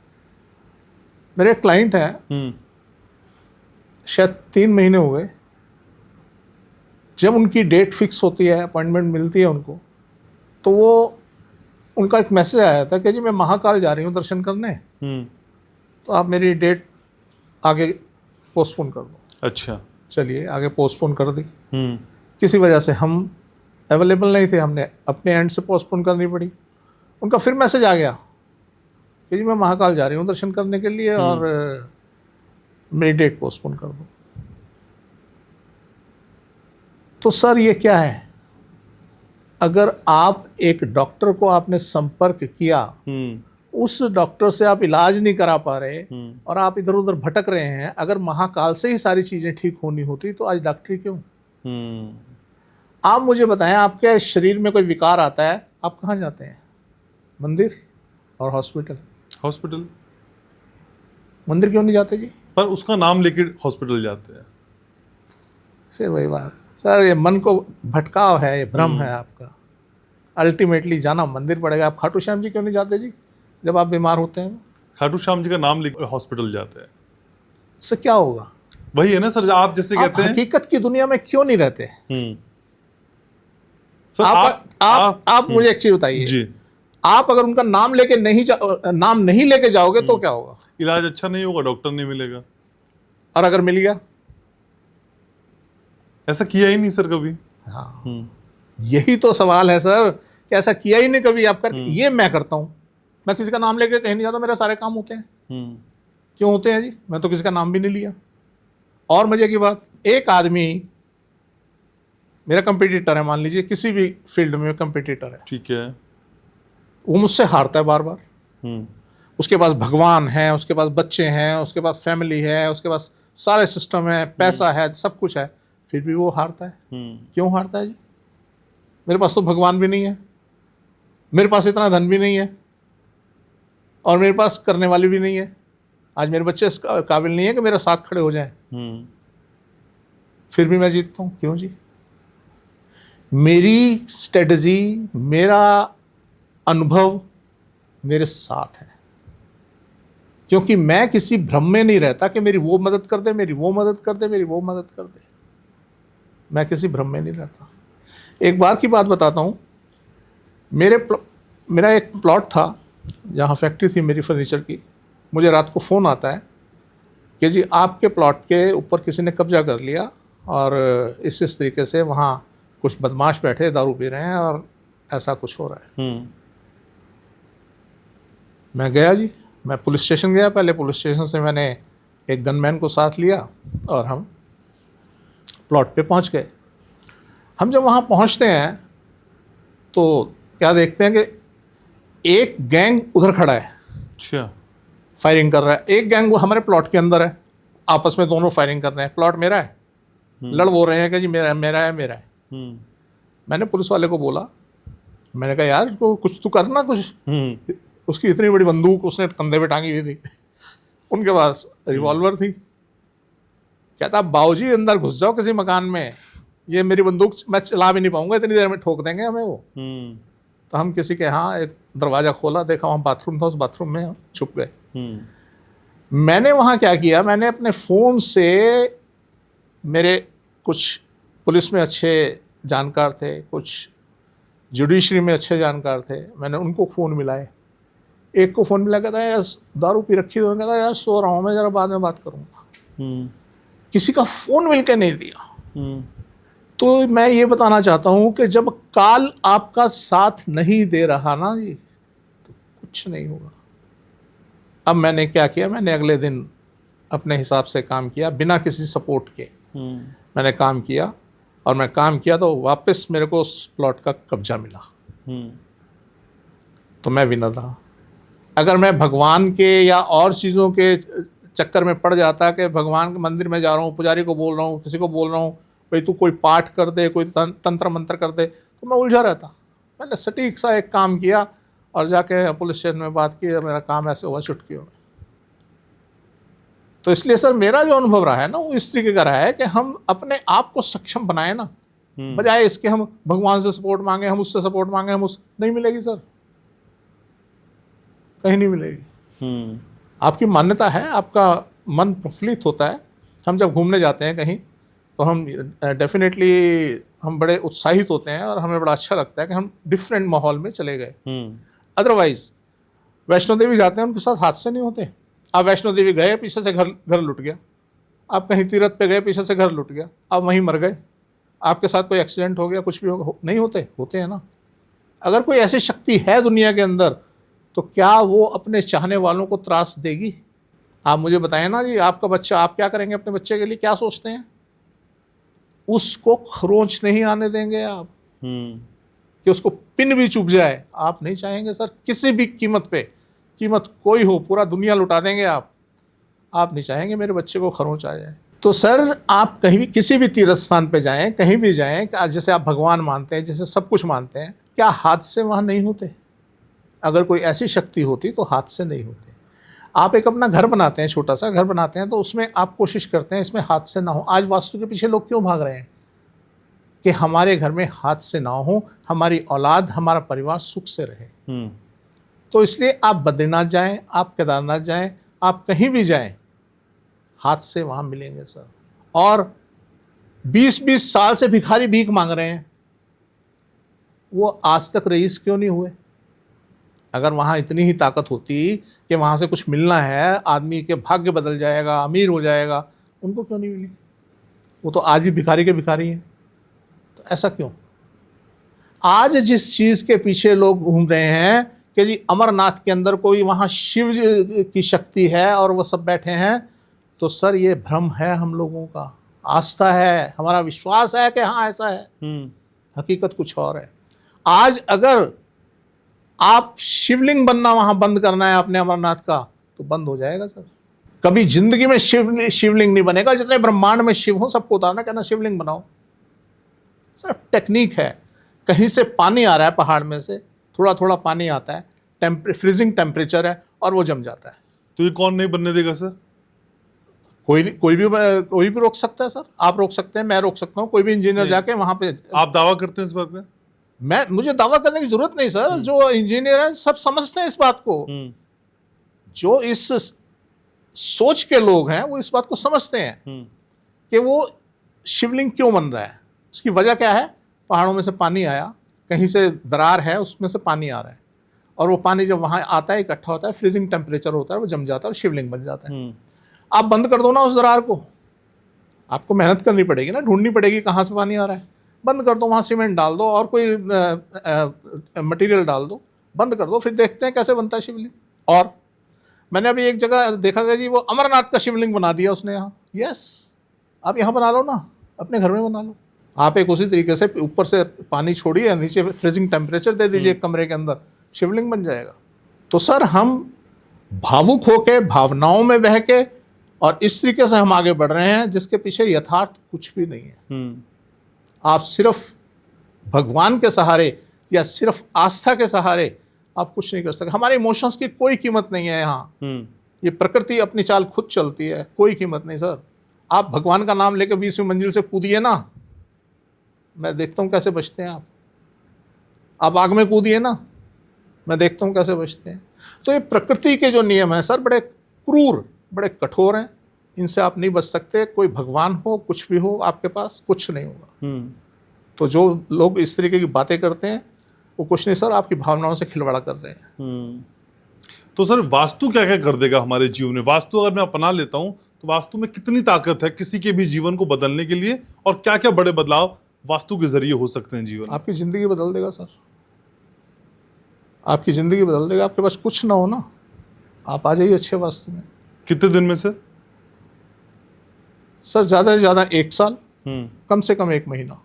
मेरे एक क्लाइंट हैं, शायद 3 महीने हो गए, जब उनकी डेट फिक्स होती है, अपॉइंटमेंट मिलती है उनको, तो वो उनका एक मैसेज आया था कि जी मैं महाकाल जा रही हूँ दर्शन करने, तो आप मेरी डेट आगे पोस्टपोन कर दो। अच्छा। चलिए आगे पोस्टपोन कर दी। किसी वजह से हम अवेलेबल नहीं थे, हमने अपने एंड से पोस्टपोन करनी पड़ी। उनका फिर मैसेज आ गया कि जी मैं महाकाल जा रही हूँ दर्शन करने के लिए और मेरी डेट पोस्टपोन कर दो। तो सर ये क्या है? अगर आप एक डॉक्टर को आपने संपर्क किया, उस डॉक्टर से आप इलाज नहीं करा पा रहे और आप इधर उधर भटक रहे हैं, अगर महाकाल से ही सारी चीजें ठीक होनी होती तो आज डॉक्टरी क्यों? आप मुझे बताएं, आपके शरीर में कोई विकार आता है, आप कहाँ जाते हैं? मंदिर और हॉस्पिटल। हॉस्पिटल। मंदिर क्यों नहीं जाते जी? पर उसका नाम लेके हॉस्पिटल जाते हैं। फिर वही बात सर, ये मन को भटकाव है, ये भ्रम है आपका। अल्टीमेटली जाना मंदिर पड़ेगा। आप खाटू श्याम जी क्यों नहीं जाते जी जब आप बीमार होते हैं? खाटू श्याम जी का नाम लेके हॉस्पिटल जाते हैं। इससे क्या होगा? वही है ना सर, आप जैसे कहते हैं हकीकत की दुनिया में क्यों नहीं रहते? सर आप मुझे एक चीज बताइए जी, आप अगर उनका नाम लेके नाम नहीं लेके जाओगे तो क्या होगा? इलाज अच्छा नहीं होगा, डॉक्टर नहीं मिलेगा। और अगर मिल गया? ऐसा किया ही नहीं सर कभी। हाँ, यही तो सवाल है सर कि ऐसा किया ही नहीं कभी आप करके। ये मैं करता हूँ, मैं किसी का नाम लेके कहीं नहीं जाता, मेरे सारे काम होते हैं। क्यों होते हैं जी? मैं तो किसी का नाम भी नहीं लिया। और मजे की बात, एक आदमी मेरा कंपटीटर है, मान लीजिए किसी भी फील्ड में कंपटीटर है, ठीक है, वो मुझसे हारता है बार बार। उसके पास भगवान है, उसके पास बच्चे हैं, उसके पास फैमिली है, उसके पास सारे सिस्टम है, पैसा है, सब कुछ है, फिर भी वो हारता है। क्यों हारता है जी? मेरे पास तो भगवान भी नहीं है, मेरे पास इतना धन भी नहीं है, और मेरे पास करने वाली भी नहीं है। आज मेरे बच्चे इस काबिल नहीं है कि मेरे साथ खड़े हो जाएं, फिर भी मैं जीतता हूँ। क्यों जी? मेरी स्ट्रेटजी, मेरा अनुभव मेरे साथ है, क्योंकि मैं किसी भ्रम में नहीं रहता कि मेरी वो मदद कर दे, मेरी वो मदद कर दे, मेरी वो मदद कर दे। मैं किसी भ्रम में नहीं रहता। एक बार की बात बताता हूँ, मेरा एक प्लॉट था जहाँ फैक्ट्री थी मेरी फर्नीचर की। मुझे रात को फ़ोन आता है कि जी आपके प्लॉट के ऊपर किसी ने कब्जा कर लिया और इस तरीके से वहाँ कुछ बदमाश बैठे दारू पी रहे हैं और ऐसा कुछ हो रहा है। मैं गया जी, मैं पुलिस स्टेशन गया। पहले पुलिस स्टेशन से मैंने एक गनमैन को साथ लिया और हम प्लॉट पे पहुंच गए। हम जब वहाँ पहुँचते हैं तो क्या देखते हैं कि एक गैंग उधर खड़ा है, अच्छा, फायरिंग कर रहा है। एक गैंग वो हमारे प्लॉट के अंदर है, आपस में दोनों फायरिंग कर रहे हैं। प्लॉट मेरा है, लड़ वो रहे हैं कि जी मेरा है, मेरा है, मेरा है। मैंने पुलिस वाले को बोला, मैंने कहा यार इसको कुछ तो करना कुछ। उसकी इतनी बड़ी बंदूक उसने कंधे पे टांगी हुई थी, उनके पास रिवॉल्वर थी। कहता बाबूजी अंदर घुस जाओ किसी मकान में, ये मेरी बंदूक मैं चला भी नहीं पाऊंगा, इतनी देर में ठोक देंगे हमें वो। तो हम किसी के यहाँ एक दरवाज़ा खोला, देखा वहाँ बाथरूम था, उस बाथरूम में हम छुप गए। मैंने वहाँ क्या किया, मैंने अपने फ़ोन से, मेरे कुछ पुलिस में अच्छे जानकार थे, कुछ जुडिशरी में अच्छे जानकार थे, मैंने उनको फ़ोन मिलाए। एक को फ़ोन मिला, कहता है यार दारू पी रखी हो, कहता है यार सो रहा हूँ मैं, ज़रा बाद में बात करूँगा। किसी का फ़ोन मिल के नहीं दिया। तो मैं ये बताना चाहता हूँ कि जब काल आपका साथ नहीं दे रहा ना जी, तो कुछ नहीं होगा। अब मैंने क्या किया, मैंने अगले दिन अपने हिसाब से काम किया, बिना किसी सपोर्ट के मैंने काम किया, और मैं काम किया तो वापस मेरे को उस प्लॉट का कब्जा मिला। तो मैं विनर रहा। अगर मैं भगवान के या और चीज़ों के चक्कर में पड़ जाता कि भगवान के मंदिर में जा रहा हूँ, पुजारी को बोल रहा हूँ, किसी को बोल रहा हूँ भाई तू कोई पाठ कर दे, कोई तंत्र मंत्र कर दे, तो मैं उलझा रहता। मैंने सटीक सा एक काम किया और जाके पुलिस स्टेशन में बात की, मेरा काम ऐसे हुआ चुटकी हो। तो इसलिए सर मेरा जो अनुभव रहा है ना, वो इस तरीके का रहा है कि हम अपने आप को सक्षम बनाए ना, बजाय इसके हम भगवान से सपोर्ट मांगे, हम उससे सपोर्ट मांगे, हम उस नहीं मिलेगी सर, कहीं नहीं मिलेगी। आपकी मान्यता है, आपका मन प्रफुल्लित होता है। हम जब घूमने जाते हैं कहीं तो हम डेफिनेटली हम बड़े उत्साहित होते हैं और हमें बड़ा अच्छा लगता है कि हम डिफरेंट माहौल में चले गए। अदरवाइज वैष्णो देवी जाते हैं, उनके साथ हादसे नहीं होते। आप वैष्णो देवी गए, पीछे से घर लुट गया। आप कहीं तीर्थ पे गए, पीछे से घर लुट गया, आप वहीं मर गए। आपके साथ कोई एक्सीडेंट हो गया, कुछ भी हो नहीं होते हैं ना। अगर कोई ऐसी शक्ति है दुनिया के अंदर, तो क्या वो अपने चाहने वालों को त्रास देगी? आप मुझे बताएं ना जी, आपका बच्चा, आप क्या करेंगे अपने बच्चे के लिए? क्या सोचते हैं? उसको खरोंच नहीं आने देंगे आप कि उसको पिन भी चुभ जाए, आप नहीं चाहेंगे सर। किसी भी कीमत पे, कीमत कोई हो, पूरा दुनिया लुटा देंगे आप नहीं चाहेंगे मेरे बच्चे को खरोंच आ जाए। तो सर आप कहीं भी, किसी भी तीर्थ स्थान पे जाएं, कहीं भी जाएं, जैसे आप भगवान मानते हैं, जैसे सब कुछ मानते हैं, क्या हादसे वहाँ नहीं होते? अगर कोई ऐसी शक्ति होती तो हादसे नहीं होते। आप एक अपना घर बनाते हैं, छोटा सा घर बनाते हैं, तो उसमें आप कोशिश करते हैं इसमें हादसे ना हो। आज वास्तु के पीछे लोग क्यों भाग रहे हैं? कि हमारे घर में हादसे ना हो, हमारी औलाद, हमारा परिवार सुख से रहे। तो इसलिए आप बद्रीनाथ जाएं, आप केदारनाथ जाएं, आप कहीं भी जाएं, हादसे वहाँ मिलेंगे सर। और 20-20 साल से भिखारी भीख मांग रहे हैं, वो आज तक रईस क्यों नहीं हुए? अगर वहाँ इतनी ही ताकत होती कि वहाँ से कुछ मिलना है, आदमी के भाग्य बदल जाएगा, अमीर हो जाएगा, उनको क्यों नहीं मिली? वो तो आज भी भिखारी के भिखारी हैं। तो ऐसा क्यों? आज जिस चीज़ के पीछे लोग घूम रहे हैं कि जी अमरनाथ के अंदर कोई वहाँ शिव की शक्ति है और वो सब बैठे हैं, तो सर ये भ्रम है हम लोगों का। आस्था है, हमारा विश्वास है कि हाँ ऐसा है, हकीकत कुछ और है। आज अगर आप शिवलिंग बनना वहाँ बंद करना है अपने अमरनाथ का, तो बंद हो जाएगा सर। कभी जिंदगी में शिवलिंग नहीं बनेगा। जितने ब्रह्मांड में शिव हो सबको उतारना, कहना शिवलिंग बनाओ। सर टेक्निक है। कहीं से पानी आ रहा है पहाड़ में से, थोड़ा थोड़ा पानी आता है, फ्रीजिंग टेम्परेचर है और वो जम जाता है। तो ये कौन नहीं बनने देगा सर? कोई भी रोक सकता है सर। आप रोक सकते हैं, मैं रोक सकता हूँ, कोई भी इंजीनियर जाके वहाँ पे। आप दावा करते हैं इस बात में? मुझे दावा करने की जरूरत नहीं सर। जो इंजीनियर हैं सब समझते हैं इस बात को। जो इस सोच के लोग हैं वो इस बात को समझते हैं कि वो शिवलिंग क्यों बन रहा है, उसकी वजह क्या है। पहाड़ों में से पानी आया, कहीं से दरार है, उसमें से पानी आ रहा है, और वो पानी जब वहाँ आता है, इकट्ठा होता है, फ्रीजिंग टेम्परेचर होता है, वो जम जाता है और शिवलिंग बन जाता है। आप बंद कर दो ना उस दरार को, आपको मेहनत करनी पड़ेगी ना, ढूंढनी पड़ेगी कहाँ से पानी आ रहा है। बंद कर दो, वहाँ सीमेंट डाल दो और कोई मटेरियल डाल दो, बंद कर दो, फिर देखते हैं कैसे बनता है शिवलिंग। और मैंने अभी एक जगह देखा गया जी, वो अमरनाथ का शिवलिंग बना दिया उसने यहाँ। यस, आप यहाँ बना लो ना, अपने घर में बना लो। आप एक उसी तरीके से ऊपर से पानी छोड़िए, नीचे फ्रीजिंग टेम्परेचर दे दीजिए कमरे के अंदर, शिवलिंग बन जाएगा। तो सर हम भावुक होके, भावनाओं में बह के, और इस तरीके से हम आगे बढ़ रहे हैं जिसके पीछे यथार्थ कुछ भी नहीं है। आप सिर्फ भगवान के सहारे या सिर्फ आस्था के सहारे आप कुछ नहीं कर सकते। हमारे इमोशंस की कोई कीमत नहीं है यहाँ। ये प्रकृति अपनी चाल खुद चलती है, कोई कीमत नहीं सर। आप भगवान का नाम लेकर 20वीं मंजिल से कूदिए ना, मैं देखता हूँ कैसे बचते हैं आप आग में कूदिए ना, मैं देखता हूँ कैसे बचते हैं। तो ये प्रकृति के जो नियम हैं सर, बड़े क्रूर, बड़े कठोर हैं, इनसे आप नहीं बच सकते। कोई भगवान हो, कुछ भी हो, आपके पास कुछ नहीं होगा। तो जो लोग इस तरीके की बातें करते हैं वो कुछ नहीं सर, आपकी भावनाओं से खिलवाड़ा कर रहे हैं। तो सर वास्तु क्या क्या कर देगा हमारे जीवन में? वास्तु अगर मैं अपना लेता हूँ तो वास्तु में कितनी ताकत है किसी के भी जीवन को बदलने के लिए, और क्या क्या बड़े बदलाव वास्तु के जरिए हो सकते हैं जीवन? आपकी जिंदगी बदल देगा सर, आपकी जिंदगी बदल देगा। आपके पास कुछ ना हो ना, आप आ जाइए अच्छे वास्तु में। कितने दिन में सर? सर ज़्यादा से ज़्यादा 1 साल, कम से कम 1 महीना।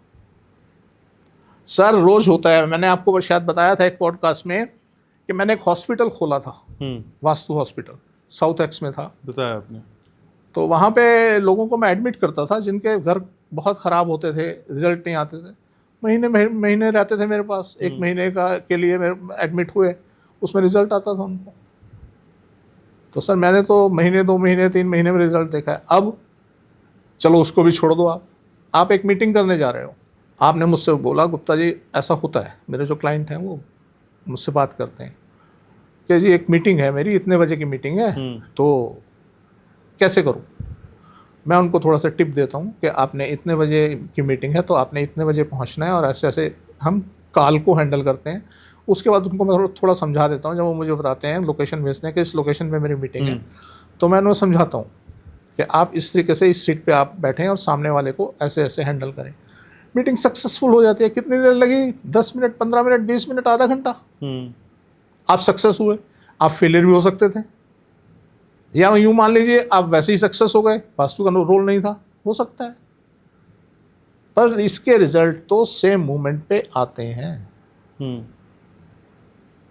सर रोज होता है। मैंने आपको शायद बताया था एक पॉडकास्ट में कि मैंने एक हॉस्पिटल खोला था, वास्तु हॉस्पिटल, साउथ एक्स में था, बताया आपने। तो वहाँ पे लोगों को मैं एडमिट करता था जिनके घर बहुत ख़राब होते थे, रिजल्ट नहीं आते थे, महीने रहते थे मेरे पास। 1 महीने के लिए मेरे एडमिट हुए, उसमें रिजल्ट आता था उनको। तो सर मैंने तो महीने, 2 महीने, 3 महीने में रिजल्ट देखा है। अब चलो उसको भी छोड़ दो। आप एक मीटिंग करने जा रहे हो, आपने मुझसे बोला गुप्ता जी ऐसा होता है, मेरे जो क्लाइंट हैं वो मुझसे बात करते हैं कि जी एक मीटिंग है मेरी, इतने बजे की मीटिंग है, तो कैसे करूं? मैं उनको थोड़ा सा टिप देता हूं कि आपने इतने बजे की मीटिंग है तो आपने इतने बजे पहुंचना है, और ऐसे ऐसे हम काल को हैंडल करते हैं। उसके बाद उनको मैं थोड़ा समझा देता हूँ। जब वो मुझे बताते हैं लोकेशन भेजते हैं कि इस लोकेशन पे मेरी मीटिंग है, तो मैं उन्हें समझाता हूँ कि आप इस तरीके से इस सीट पे आप बैठें और सामने वाले को ऐसे ऐसे हैंडल करें। मीटिंग सक्सेसफुल हो जाती है। कितनी देर लगी? 10 मिनट, 15 मिनट, 20 मिनट, आधा घंटा। आप सक्सेस हुए। आप फेलियर भी हो सकते थे, या यूं मान लीजिए आप वैसे ही सक्सेस हो गए, वास्तु का रोल नहीं था, हो सकता है, पर इसके रिजल्ट तो सेम मूवमेंट पे आते हैं।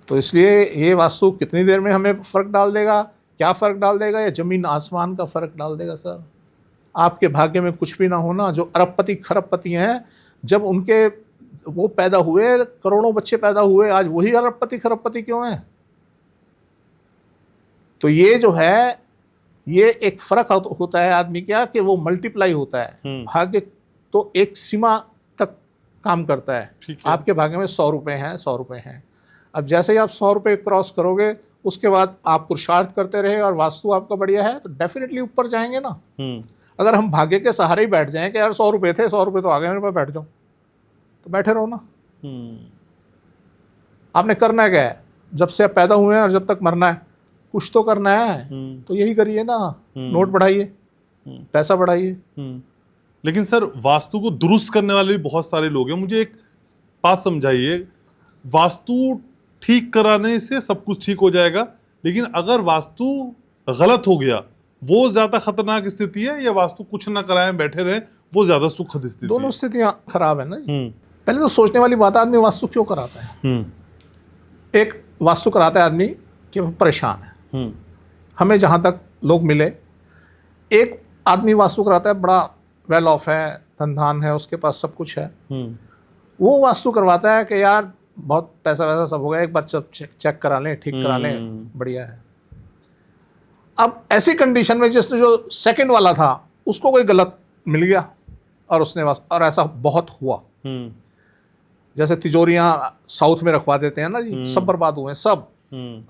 तो इसलिए ये वास्तु कितनी देर में हमें फ़र्क डाल देगा, क्या फ़र्क डाल देगा, या ज़मीन आसमान का फ़र्क डाल देगा सर। आपके भाग्य में कुछ भी ना होना। जो अरबपति खरबपति हैं, जब उनके वो पैदा हुए, करोड़ों बच्चे पैदा हुए, आज वही अरबपति खरबपति क्यों हैं? तो ये जो है, ये एक फ़र्क होता है आदमी क्या, कि वो मल्टीप्लाई होता है। भाग्य तो एक सीमा तक काम करता है। आपके भाग्य में 100 रुपये हैं, 100 रुपये हैं। अब जैसे ही आप 100 रुपये क्रॉस करोगे, उसके बाद आप पुरुषार्थ करते रहे और वास्तु आपका बढ़िया है, तो डेफिनेटली ऊपर जाएंगे ना। अगर हम भाग्य के सहारे ही बैठ जाएं कि यार 100 रुपये थे, 100 रुपये तो आ गए मेरे पास, बैठ जाओ, तो बैठे रहो ना। आपने करना क्या है? जब से आप पैदा हुए हैं और जब तक मरना है, कुछ तो करना है, तो यही करिए ना। नोट बढ़ाइए, पैसा बढ़ाइए। लेकिन सर, वास्तु को दुरुस्त करने वाले भी बहुत सारे लोग हैं। मुझे एक बात समझाइए, वास्तु ठीक कराने से सब कुछ ठीक हो जाएगा, लेकिन अगर वास्तु गलत हो गया, वो ज्यादा खतरनाक स्थिति है, या वास्तु कुछ ना कराएं बैठे रहे, वो ज्यादा सुखद स्थिति? दोनों स्थितियां खराब है ना। पहले तो सोचने वाली बात, आदमी वास्तु क्यों कराता है? एक वास्तु कराता है आदमी कि वो परेशान है। हमें जहाँ तक लोग मिले, एक आदमी वास्तु कराता है, बड़ा वेल ऑफ है, धन है, उसके पास सब कुछ है, वो वास्तु करवाता है कि यार बहुत पैसा वैसा सब हो गया, एक बार चेक करा लें, ठीक करा लें, बढ़िया है। अब ऐसी कंडीशन में जिसने जो सेकंड वाला था, उसको कोई गलत मिल गया और उसने और ऐसा बहुत हुआ। जैसे तिजोरियां साउथ में रखवा देते हैं ना जी, सब बर्बाद हुए सब।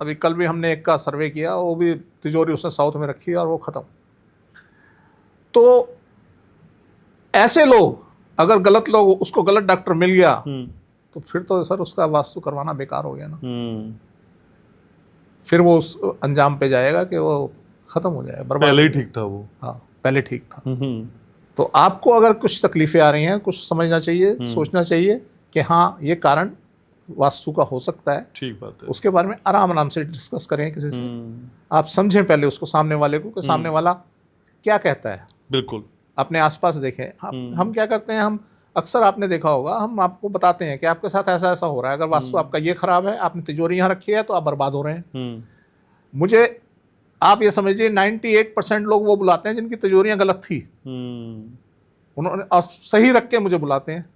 अभी कल भी हमने एक का सर्वे किया, वो भी तिजोरी उसने साउथ में रखी और वो खत्म। तो ऐसे लोग, अगर गलत लोग, उसको गलत डॉक्टर मिल गया, तो फिर तो सर उसका वास्तु करवाना बेकार हो गया ना। फिर वो उस अंजाम पे जाएगा कि वो खत्म हो जाएगा, बर्बाद। पहले ही ठीक था वो। हाँ, पहले ठीक था। तो आपको अगर कुछ तकलीफें आ रही हैं, कुछ समझना चाहिए, सोचना चाहिए कि हाँ, ये कारण वास्तु का हो सकता है। ठीक बात है। उसके बारे में आराम से डिस्कस करें किसी से। आप समझें पहले उसको, सामने वाले को, कि सामने वाला क्या कहता है। बिल्कुल। अपने आसपास देखें। हम क्या करते हैं, हम अक्सर, आपने देखा होगा, हम आपको बताते हैं कि आपके साथ ऐसा ऐसा हो रहा है, अगर वास्तु आपका ये खराब है, आपने तिजोरी यहाँ रखी है, तो आप बर्बाद हो रहे हैं। मुझे आप ये समझिए 98% लोग वो बुलाते हैं जिनकी तिजोरियाँ गलत थी, उन्होंने और सही रख के मुझे बुलाते हैं।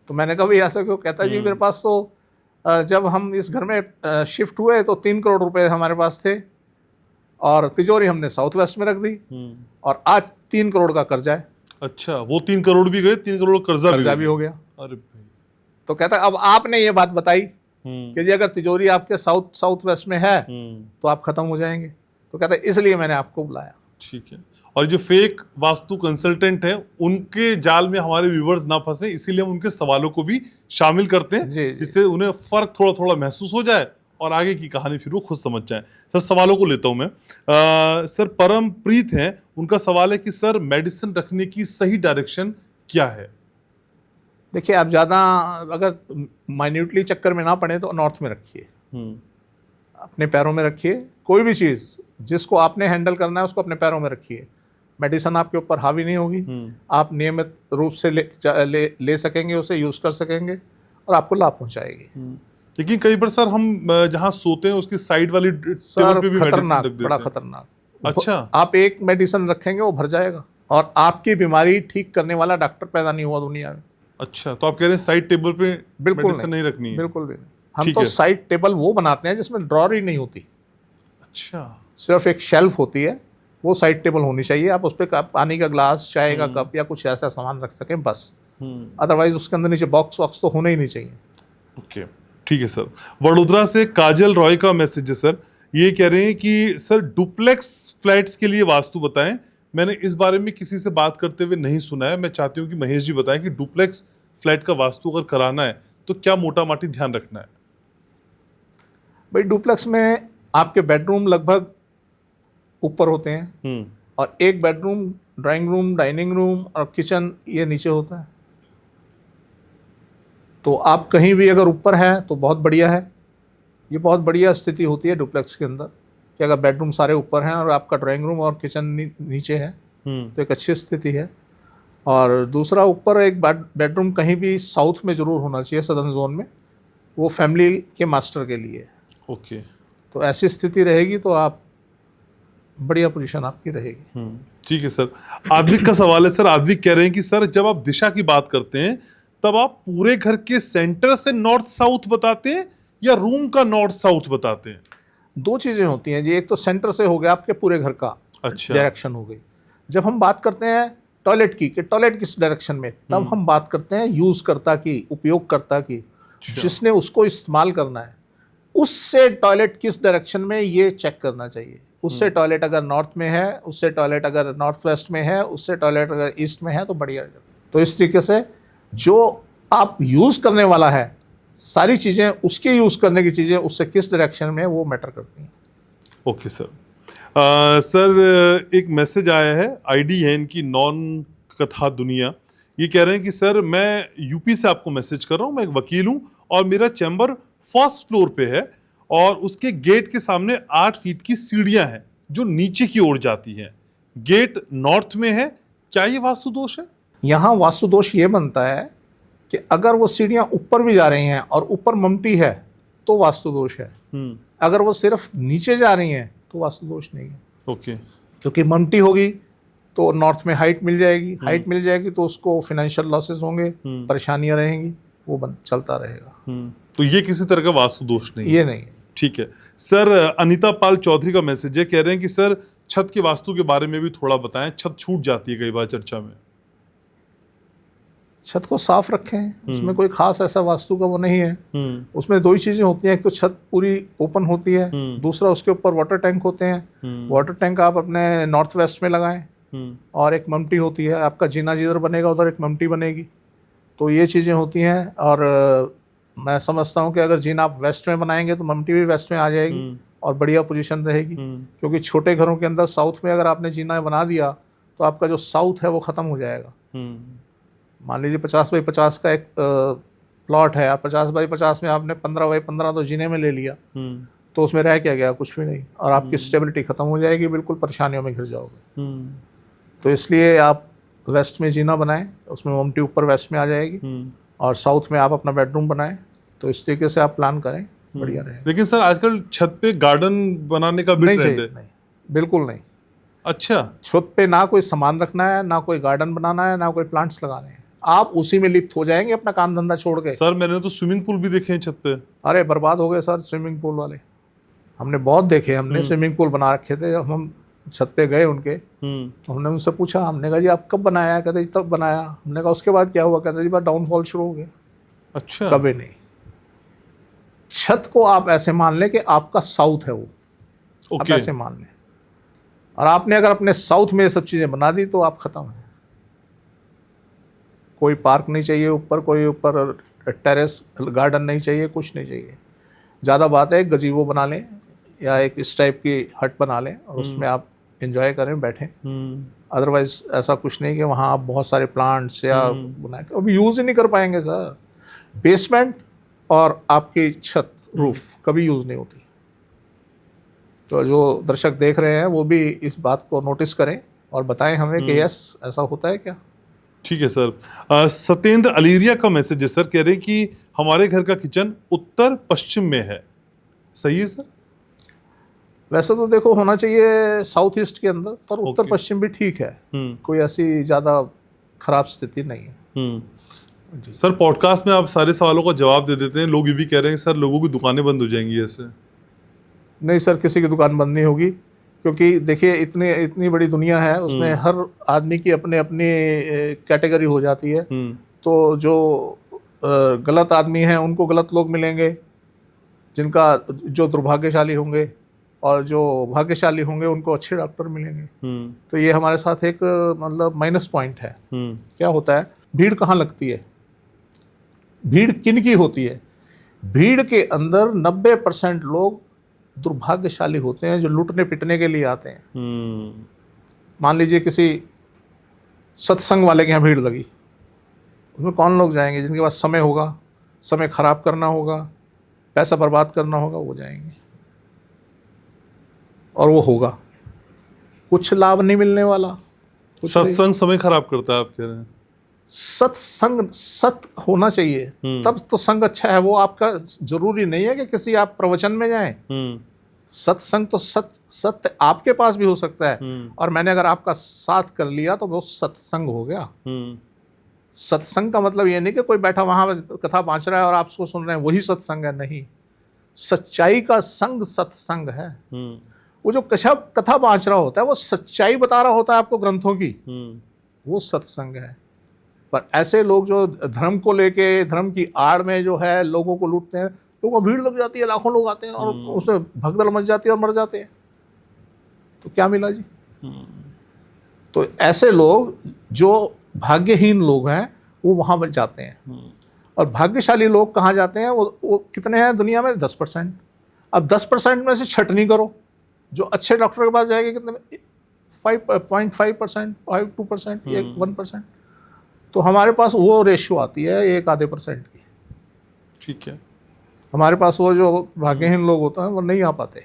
तो मैंने कहा भाई ऐसा क्यों? कहता है जी मेरे पास तो जब हम इस घर में शिफ्ट हुए तो 3 करोड़ रुपए हमारे पास थे, और तिजोरी हमने साउथ वेस्ट में रख दी, और आज 3 करोड़ का कर्जा है। अच्छा, वो 3 करोड़ भी गए, 3 करोड़ कर्जा भी हो गया। अरे भाई। तो कहता है अब आपने ये बात बताई कि जी अगर तिजोरी आपके साउथ वेस्ट में है तो आप खत्म हो जाएंगे। तो कहता है इसलिए मैंने आपको बुलाया। ठीक है। और जो फेक वास्तु कंसल्टेंट है, उनके जाल में हमारे व्यूवर्स ना फंसे, इसीलिए हम उनके सवालों को भी शामिल करते हैं, जिससे उन्हें फर्क थोड़ा थोड़ा महसूस हो जाए और आगे की कहानी फिर वो खुद समझ जाए। सर, सवालों को लेता हूं मैं। सर, परमप्रीत हैं, उनका सवाल है कि सर, मेडिसिन रखने की सही डायरेक्शन क्या है? देखिए, आप ज़्यादा अगर माइन्यूटली चक्कर में ना पड़े तो नॉर्थ में रखिए, अपने पैरों में रखिए। कोई भी चीज़ जिसको आपने हैंडल करना है उसको अपने पैरों में रखिए। मेडिसिन आपके ऊपर हावी नहीं होगी, आप नियमित रूप से ले सकेंगे, उसे यूज़ कर सकेंगे और आपको लाभ पहुंचाएगी। लेकिन कई बार सर, हम जहाँ सोते हैं उसकी साइड वाली टेबल पे भी खतरनाक, बड़ा खतरनाक। अच्छा, आप एक मेडिसिन रखेंगे वो भर जाएगा, और आपकी बीमारी ठीक करने वाला डॉक्टर पैदा नहीं हुआ दुनिया में। अच्छा, तो आप कह रहे हैं साइड टेबल पे बिल्कुल नहीं रखनी है? बिल्कुल भी नहीं। हम तो साइड टेबल वो बनाते हैं जिसमें ड्रॉर ही नहीं होती। अच्छा, सिर्फ एक शेल्फ होती है, वो साइड टेबल होनी चाहिए। आप उस पर पानी का ग्लास, चाय का कप या कुछ ऐसा सामान रख सकें बस। अदरवाइज उसके अंदर नीचे बॉक्स वॉक्स तो होना ही नहीं चाहिए। ओके, ठीक है सर। वडोदरा से काजल रॉय का मैसेज है सर। ये कह रहे हैं कि सर, डुप्लेक्स फ्लैट्स के लिए वास्तु बताएं। मैंने इस बारे में किसी से बात करते हुए नहीं सुना है। मैं चाहती हूँ कि महेश जी बताएं कि डुप्लेक्स फ्लैट का वास्तु अगर कराना है तो क्या मोटा माटी ध्यान रखना है? भाई डुप्लेक्स में आपके बेडरूम लगभग ऊपर होते हैं और एक bedroom, drawing room, dining room और किचन ये नीचे होता है। तो आप कहीं भी अगर ऊपर हैं तो बहुत बढ़िया है। ये बहुत बढ़िया स्थिति होती है डुप्लेक्स के अंदर कि अगर बेडरूम सारे ऊपर हैं और आपका ड्राइंग रूम और किचन नीचे है तो एक अच्छी स्थिति है। और दूसरा, ऊपर एक बेडरूम कहीं भी साउथ में ज़रूर होना चाहिए, सदर्न जोन में, वो फैमिली के मास्टर के लिए। ओके। तो ऐसी स्थिति रहेगी तो आप बढ़िया पोजीशन आपकी रहेगी। ठीक है सर। आद्विक का सवाल है सर। आद्विक कह रहे हैं कि सर जब आप दिशा की बात करते हैं तब आप पूरे घर के सेंटर से नॉर्थ साउथ बताते हैं या रूम का नॉर्थ साउथ बताते हैं? दो चीज़ें होती हैं जी, एक तो सेंटर से हो गया आपके पूरे घर का डायरेक्शन हो गई। जब हम बात करते हैं टॉयलेट की कि टॉयलेट किस डायरेक्शन में, तब हम बात करते हैं यूज़कर्ता की, उपयोगकर्ता की, जिसने उसको इस्तेमाल करना है, उससे टॉयलेट किस डायरेक्शन में ये चेक करना चाहिए। उससे टॉयलेट अगर नॉर्थ में है, उससे टॉयलेट अगर नॉर्थ वेस्ट में है, उससे टॉयलेट अगर ईस्ट में है तो बढ़िया। तो इस तरीके से जो आप यूज़ करने वाला है, सारी चीज़ें उसके यूज़ करने की चीज़ें उससे किस डायरेक्शन में वो मैटर करती हैं। Okay sir. सर एक मैसेज आया है, आईडी है इनकी नॉन कथा दुनिया। ये कह रहे हैं कि सर मैं यूपी से आपको मैसेज कर रहा हूँ, मैं एक वकील हूँ और मेरा चैम्बर फर्स्ट फ्लोर पे है और उसके गेट के सामने 8 फीट की सीढ़ियाँ हैं जो नीचे की ओर जाती हैं। गेट नॉर्थ में है, क्या ये वास्तु दोष है? यहाँ वास्तु दोष ये बनता है कि अगर वो सीढ़ियाँ ऊपर भी जा रही हैं और ऊपर ममटी है तो वास्तु दोष है। अगर वो सिर्फ नीचे जा रही हैं तो वास्तु दोष नहीं है। ओके। क्योंकि ममटी होगी तो नॉर्थ में हाइट मिल जाएगी, हाइट मिल जाएगी तो उसको फाइनेंशियल लॉसेस होंगे, परेशानियां रहेंगी, वो चलता रहेगा। तो ये किसी तरह का वास्तु दोष नहीं, ये नहीं है। ठीक है सर। अनीता पाल चौधरी का मैसेज है, कह रहे हैं कि सर छत की वास्तु के बारे में भी थोड़ा बताएं, छत छूट जाती है कई बार चर्चा में। छत को साफ रखें, उसमें कोई खास ऐसा वास्तु का वो नहीं है। उसमें दो ही चीजें होती हैं, एक तो छत पूरी ओपन होती है, दूसरा उसके ऊपर वाटर टैंक होते हैं। वाटर टैंक आप अपने नॉर्थ वेस्ट में लगाएं और एक ममटी होती है, आपका जीना जिधर बनेगा उधर एक ममटी बनेगी। तो ये चीज़ें होती हैं। और मैं समझता हूँ कि अगर जीना आप वेस्ट में बनाएंगे तो ममटी भी वेस्ट में आ जाएगी और बढ़िया पोजीशन रहेगी। क्योंकि छोटे घरों के अंदर साउथ में अगर आपने जीना बना दिया तो आपका जो साउथ है वो ख़त्म हो जाएगा। मान लीजिए 50 बाई 50 का एक प्लॉट है, 50 बाई 50 में आपने 15 बाई 15 तो जीने में ले लिया तो उसमें रह क्या गया? कुछ भी नहीं। और आपकी स्टेबिलिटी ख़त्म हो जाएगी, बिल्कुल परेशानियों में घिर जाओगे। तो इसलिए आप वेस्ट में जीना बनाएं, उसमें ममटी ऊपर वेस्ट में आ जाएगी और साउथ में आप अपना बेडरूम बनाएं। तो इस तरीके से आप प्लान करें, बढ़िया रहेगा। लेकिन सर आजकल छत पे गार्डन बनाने का भी ट्रेंड है। नहीं, बिल्कुल नहीं। अच्छा। छत पे ना कोई सामान रखना है, ना कोई गार्डन बनाना है, ना कोई प्लांट्स लगाने हैं। आप उसी में लिप्त हो जाएंगे अपना काम धंधा छोड़ के। सर मैंने तो स्विमिंग पूल भी देखे हैं छत पे। अरे बर्बाद हो गए सर स्विमिंग पूल वाले, हमने बहुत देखे। हमने स्विमिंग पूल बना रखे थे, जब हम छत पे गए उनके तो हमने उनसे पूछा, हमने कहा जी आप कब बनाया? कहते जी तब बनाया। हमने कहा उसके बाद क्या हुआ? कहते जी बात डाउनफॉल शुरू हो गया। अच्छा। कभी नहीं। छत को आप ऐसे मान लें कि आपका साउथ है वो। आप ऐसे मान लें, और आपने अगर अपने साउथ में ये सब चीज़ें बना दी तो आप ख़त्म हैं। कोई पार्क नहीं चाहिए ऊपर, कोई ऊपर टेरेस गार्डन नहीं चाहिए, कुछ नहीं चाहिए। ज़्यादा बात है एक गजीबो बना लें या एक इस टाइप की हट बना लें और उसमें आप एंजॉय करें, बैठें। अदरवाइज ऐसा कुछ नहीं कि वहाँ आप बहुत सारे प्लांट्स या बनाए, अभी यूज़ ही नहीं कर पाएंगे सर। बेसमेंट और आपकी छत, रूफ कभी यूज़ नहीं होती। तो जो दर्शक देख रहे हैं वो भी इस बात को नोटिस करें और बताएं हमें कि यस ऐसा होता है क्या। ठीक है सर। सत्येंद्र अलीरिया का मैसेज है सर, कह रहे हैं कि हमारे घर का किचन उत्तर पश्चिम में है, सही है सर? वैसे तो देखो होना चाहिए साउथ ईस्ट के अंदर, पर उत्तर पश्चिम भी ठीक है, कोई ऐसी ज़्यादा खराब स्थिति नहीं है। सर पॉडकास्ट में आप सारे सवालों का जवाब दे देते हैं, लोग ये भी कह रहे हैं सर लोगों की दुकानें बंद हो जाएंगी ऐसे। नहीं सर, किसी की दुकान बंद नहीं होगी, क्योंकि देखिए इतनी बड़ी दुनिया है, उसमें हर आदमी की अपनी कैटेगरी हो जाती है। तो जो गलत आदमी हैं उनको गलत लोग मिलेंगे, जो दुर्भाग्यशाली होंगे, और जो भाग्यशाली होंगे उनको अच्छे डॉक्टर मिलेंगे। तो ये हमारे साथ एक मतलब माइनस पॉइंट है। क्या होता है, भीड़ कहाँ लगती है, भीड़ किन की होती है? भीड़ के अंदर 90% लोग दुर्भाग्यशाली होते हैं जो लूटने पिटने के लिए आते हैं। मान लीजिए किसी सत्संग वाले के यहाँ भीड़ लगी, उसमें कौन लोग जाएंगे? जिनके पास समय होगा, समय खराब करना होगा, पैसा बर्बाद करना होगा, वो जाएंगे और वो होगा, कुछ लाभ नहीं मिलने वाला। सत्संग समय खराब करता है आप कह रहे हैं? सत्संग सत होना चाहिए, तब तो संग अच्छा है। वो आपका जरूरी नहीं है कि किसी आप प्रवचन में जाएं। सत्संग तो सत्य आपके पास भी हो सकता है, और मैंने अगर आपका साथ कर लिया तो वो सत्संग हो गया। सत्संग का मतलब ये नहीं कि कोई बैठा वहां कथा बाँच रहा है और आप उसको सुन रहे हैं, वही सत्संग है। नहीं, सच्चाई का संग सत्संग है। वो जो कथा बाँच रहा होता है वो सच्चाई बता रहा होता है आपको ग्रंथों की, वो सत्संग है। पर ऐसे लोग जो धर्म को लेके, धर्म की आड़ में जो है लोगों को लूटते हैं, लोगों को भीड़ लग जाती है, लाखों लोग आते हैं और उसमें भगदड़ मच जाती है और मर जाते हैं, तो क्या मिला जी? तो ऐसे लोग जो भाग्यहीन लोग हैं वो वहाँ बच जाते हैं। और भाग्यशाली लोग कहाँ जाते हैं? वो कितने हैं दुनिया में? 10%। अब 10% में से छटनी करो, जो अच्छे डॉक्टर के पास जाएंगे कितने में? 5.5%, 2% या 1%। तो हमारे पास वो रेशियो आती है 1-आधे% की। ठीक है, हमारे पास वो जो भाग्यहीन लोग होते हैं वो नहीं आ पाते।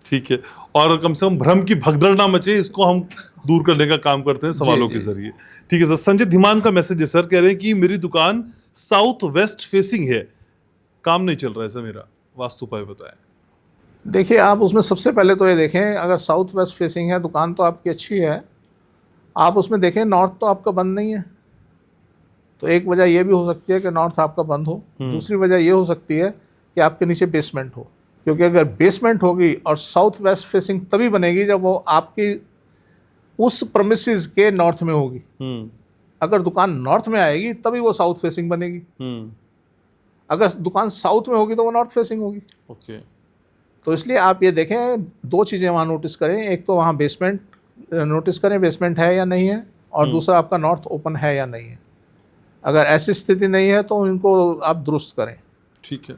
ठीक है, और कम से कम भ्रम की भगदड़ ना मचे, इसको हम दूर करने का काम करते हैं सवालों के जरिए। ठीक है सर, संजय धीमान का मैसेज है सर, कह रहे हैं कि मेरी दुकान साउथ वेस्ट फेसिंग है, काम नहीं चल रहा है सर मेरा, वास्तु उपाय बताएं। देखिए, आप उसमें सबसे पहले तो ये देखें, अगर साउथ वेस्ट फेसिंग है दुकान तो आपकी अच्छी है, आप उसमें देखें नॉर्थ तो आपका बंद नहीं है। तो एक वजह ये भी हो सकती है कि नॉर्थ आपका बंद हो। दूसरी वजह ये हो सकती है कि आपके नीचे बेसमेंट हो, क्योंकि अगर बेसमेंट होगी, और साउथ वेस्ट फेसिंग तभी बनेगी जब वो आपकी उस प्रमिसेस के नॉर्थ में होगी। अगर दुकान नॉर्थ में आएगी तभी वो साउथ फेसिंग बनेगी। अगर दुकान साउथ में होगी तो वो नॉर्थ फेसिंग होगी। ओके। तो इसलिए आप ये देखें, दो चीज़ें वहाँ नोटिस करें, एक तो वहाँ बेसमेंट नोटिस करें बेसमेंट है या नहीं है, और दूसरा आपका नॉर्थ ओपन है या नहीं है। अगर ऐसी स्थिति नहीं है तो इनको आप दुरुस्त करें। ठीक है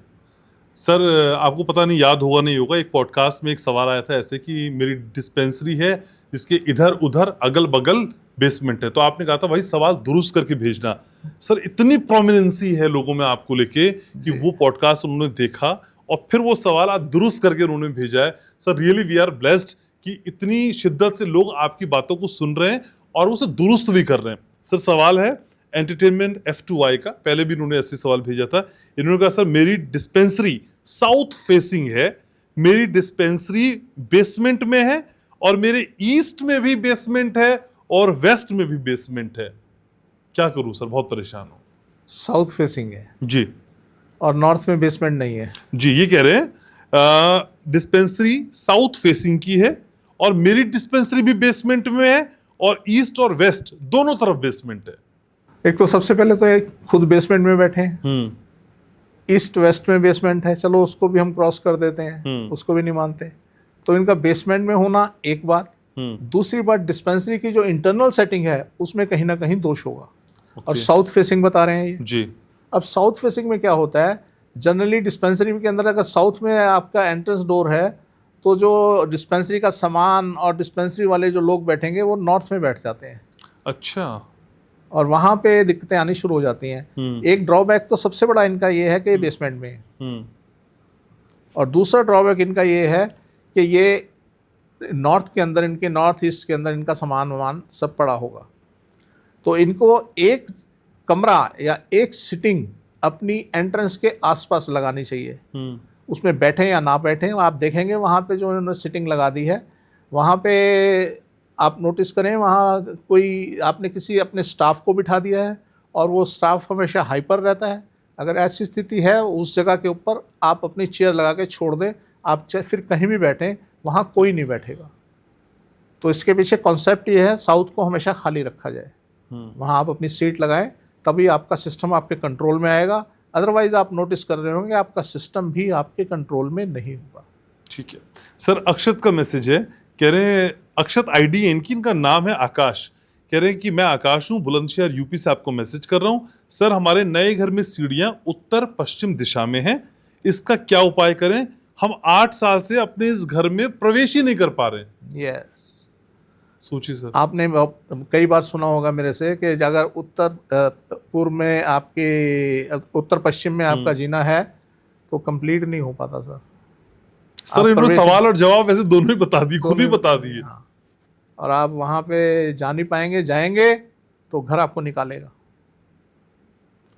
सर, आपको पता नहीं याद होगा नहीं होगा, एक पॉडकास्ट में एक सवाल आया था ऐसे कि मेरी डिस्पेंसरी है जिसके इधर उधर अगल बगल बेसमेंट है, तो आपने कहा था भाई सवाल दुरुस्त करके भेजना। सर इतनी प्रोमिनेंसी है लोगों में आपको लेके कि वो पॉडकास्ट उन्होंने देखा और फिर वो सवाल आप दुरुस्त करके उन्होंने भेजा है। Sir really we are blessed कि इतनी शिद्दत से लोग आपकी बातों को सुन रहे हैं और उसे दुरुस्त भी कर रहे हैं। सर सवाल है एंटरटेनमेंट F2I का, पहले भी इन्होंने ऐसे सवाल भेजा था। इन्होंने कहा सर मेरी डिस्पेंसरी साउथ फेसिंग है, मेरी डिस्पेंसरी बेसमेंट में है और मेरे ईस्ट में भी बेसमेंट है और वेस्ट में भी बेसमेंट है, क्या करूं सर, बहुत परेशान हूं। साउथ फेसिंग है जी, और नॉर्थ में बेसमेंट नहीं है जी, ये कह रहे हैं डिस्पेंसरी साउथ फेसिंग की है और मेरी डिस्पेंसरी भी बेसमेंट में है और ईस्ट और वेस्ट दोनों तरफ बेसमेंट है। एक तो सबसे पहले तो एक खुद बेसमेंट में बैठे हैं, ईस्ट वेस्ट में बेसमेंट है, चलो उसको भी हम क्रॉस कर देते हैं, उसको भी नहीं मानते। तो इनका बेसमेंट में होना एक बात। दूसरी बात, डिस्पेंसरी की जो इंटरनल सेटिंग है उसमें कहीं ना कहीं दोष होगा। और साउथ फेसिंग बता रहे हैं ये जी। अब साउथ फेसिंग में क्या होता है, जनरली डिस्पेंसरी के अंदर अगर साउथ में आपका एंट्रेंस डोर है तो जो डिस्पेंसरी का सामान और डिस्पेंसरी वाले जो लोग बैठेंगे वो नॉर्थ में बैठ जाते हैं। अच्छा। और वहाँ पे दिक्कतें आनी शुरू हो जाती हैं। एक ड्रॉबैक तो सबसे बड़ा इनका ये है कि ये बेसमेंट में है, और दूसरा ड्रॉबैक इनका ये है कि ये नॉर्थ के अंदर, इनके नॉर्थ ईस्ट के अंदर इनका सामान वामान सब पड़ा होगा। तो इनको एक कमरा या एक सिटिंग अपनी एंट्रेंस के आसपास लगानी चाहिए। उसमें बैठें या ना बैठें, आप देखेंगे वहाँ पे जो इन्होंने सिटिंग लगा दी है, वहाँ पे आप नोटिस करें, वहाँ कोई आपने किसी अपने स्टाफ को बिठा दिया है और वो स्टाफ हमेशा हाइपर रहता है। अगर ऐसी स्थिति है, उस जगह के ऊपर आप अपनी चेयर लगा के छोड़ दें, आप चाहे फिर कहीं भी बैठें, वहाँ कोई नहीं बैठेगा। तो इसके पीछे कॉन्सेप्ट ये है, साउथ को हमेशा खाली रखा जाए, वहाँ आप अपनी सीट लगाएं, तभी आपका सिस्टम आपके कंट्रोल में आएगा। अदरवाइज आप नोटिस कर रहे होंगे आपका सिस्टम भी आपके कंट्रोल में नहीं होगा। ठीक है सर, अक्षत का मैसेज है, कह रहे हैं अक्षत आईडी है इनकी, इनका नाम है आकाश, कह रहे हैं कि मैं आकाश हूँ, बुलंदशहर यूपी से आपको मैसेज कर रहा हूँ। सर हमारे नए घर में सीढ़ियां उत्तर पश्चिम दिशा में हैं, इसका क्या उपाय करें? हम 8 साल से अपने इस घर में प्रवेश ही नहीं कर पा रहे। यस, सोचिए सर। आपने कई बार सुना होगा मेरे से कि अगर उत्तर पूर्व में आपके उत्तर पश्चिम में आपका जीना है तो कंप्लीट नहीं हो पाता सर। सर इन्होंने सवाल और जवाब वैसे दोनों ही बता दिए, खुद ही बता दिए। हाँ। और आप वहाँ पे जा नहीं पाएंगे, जाएंगे तो घर आपको निकालेगा।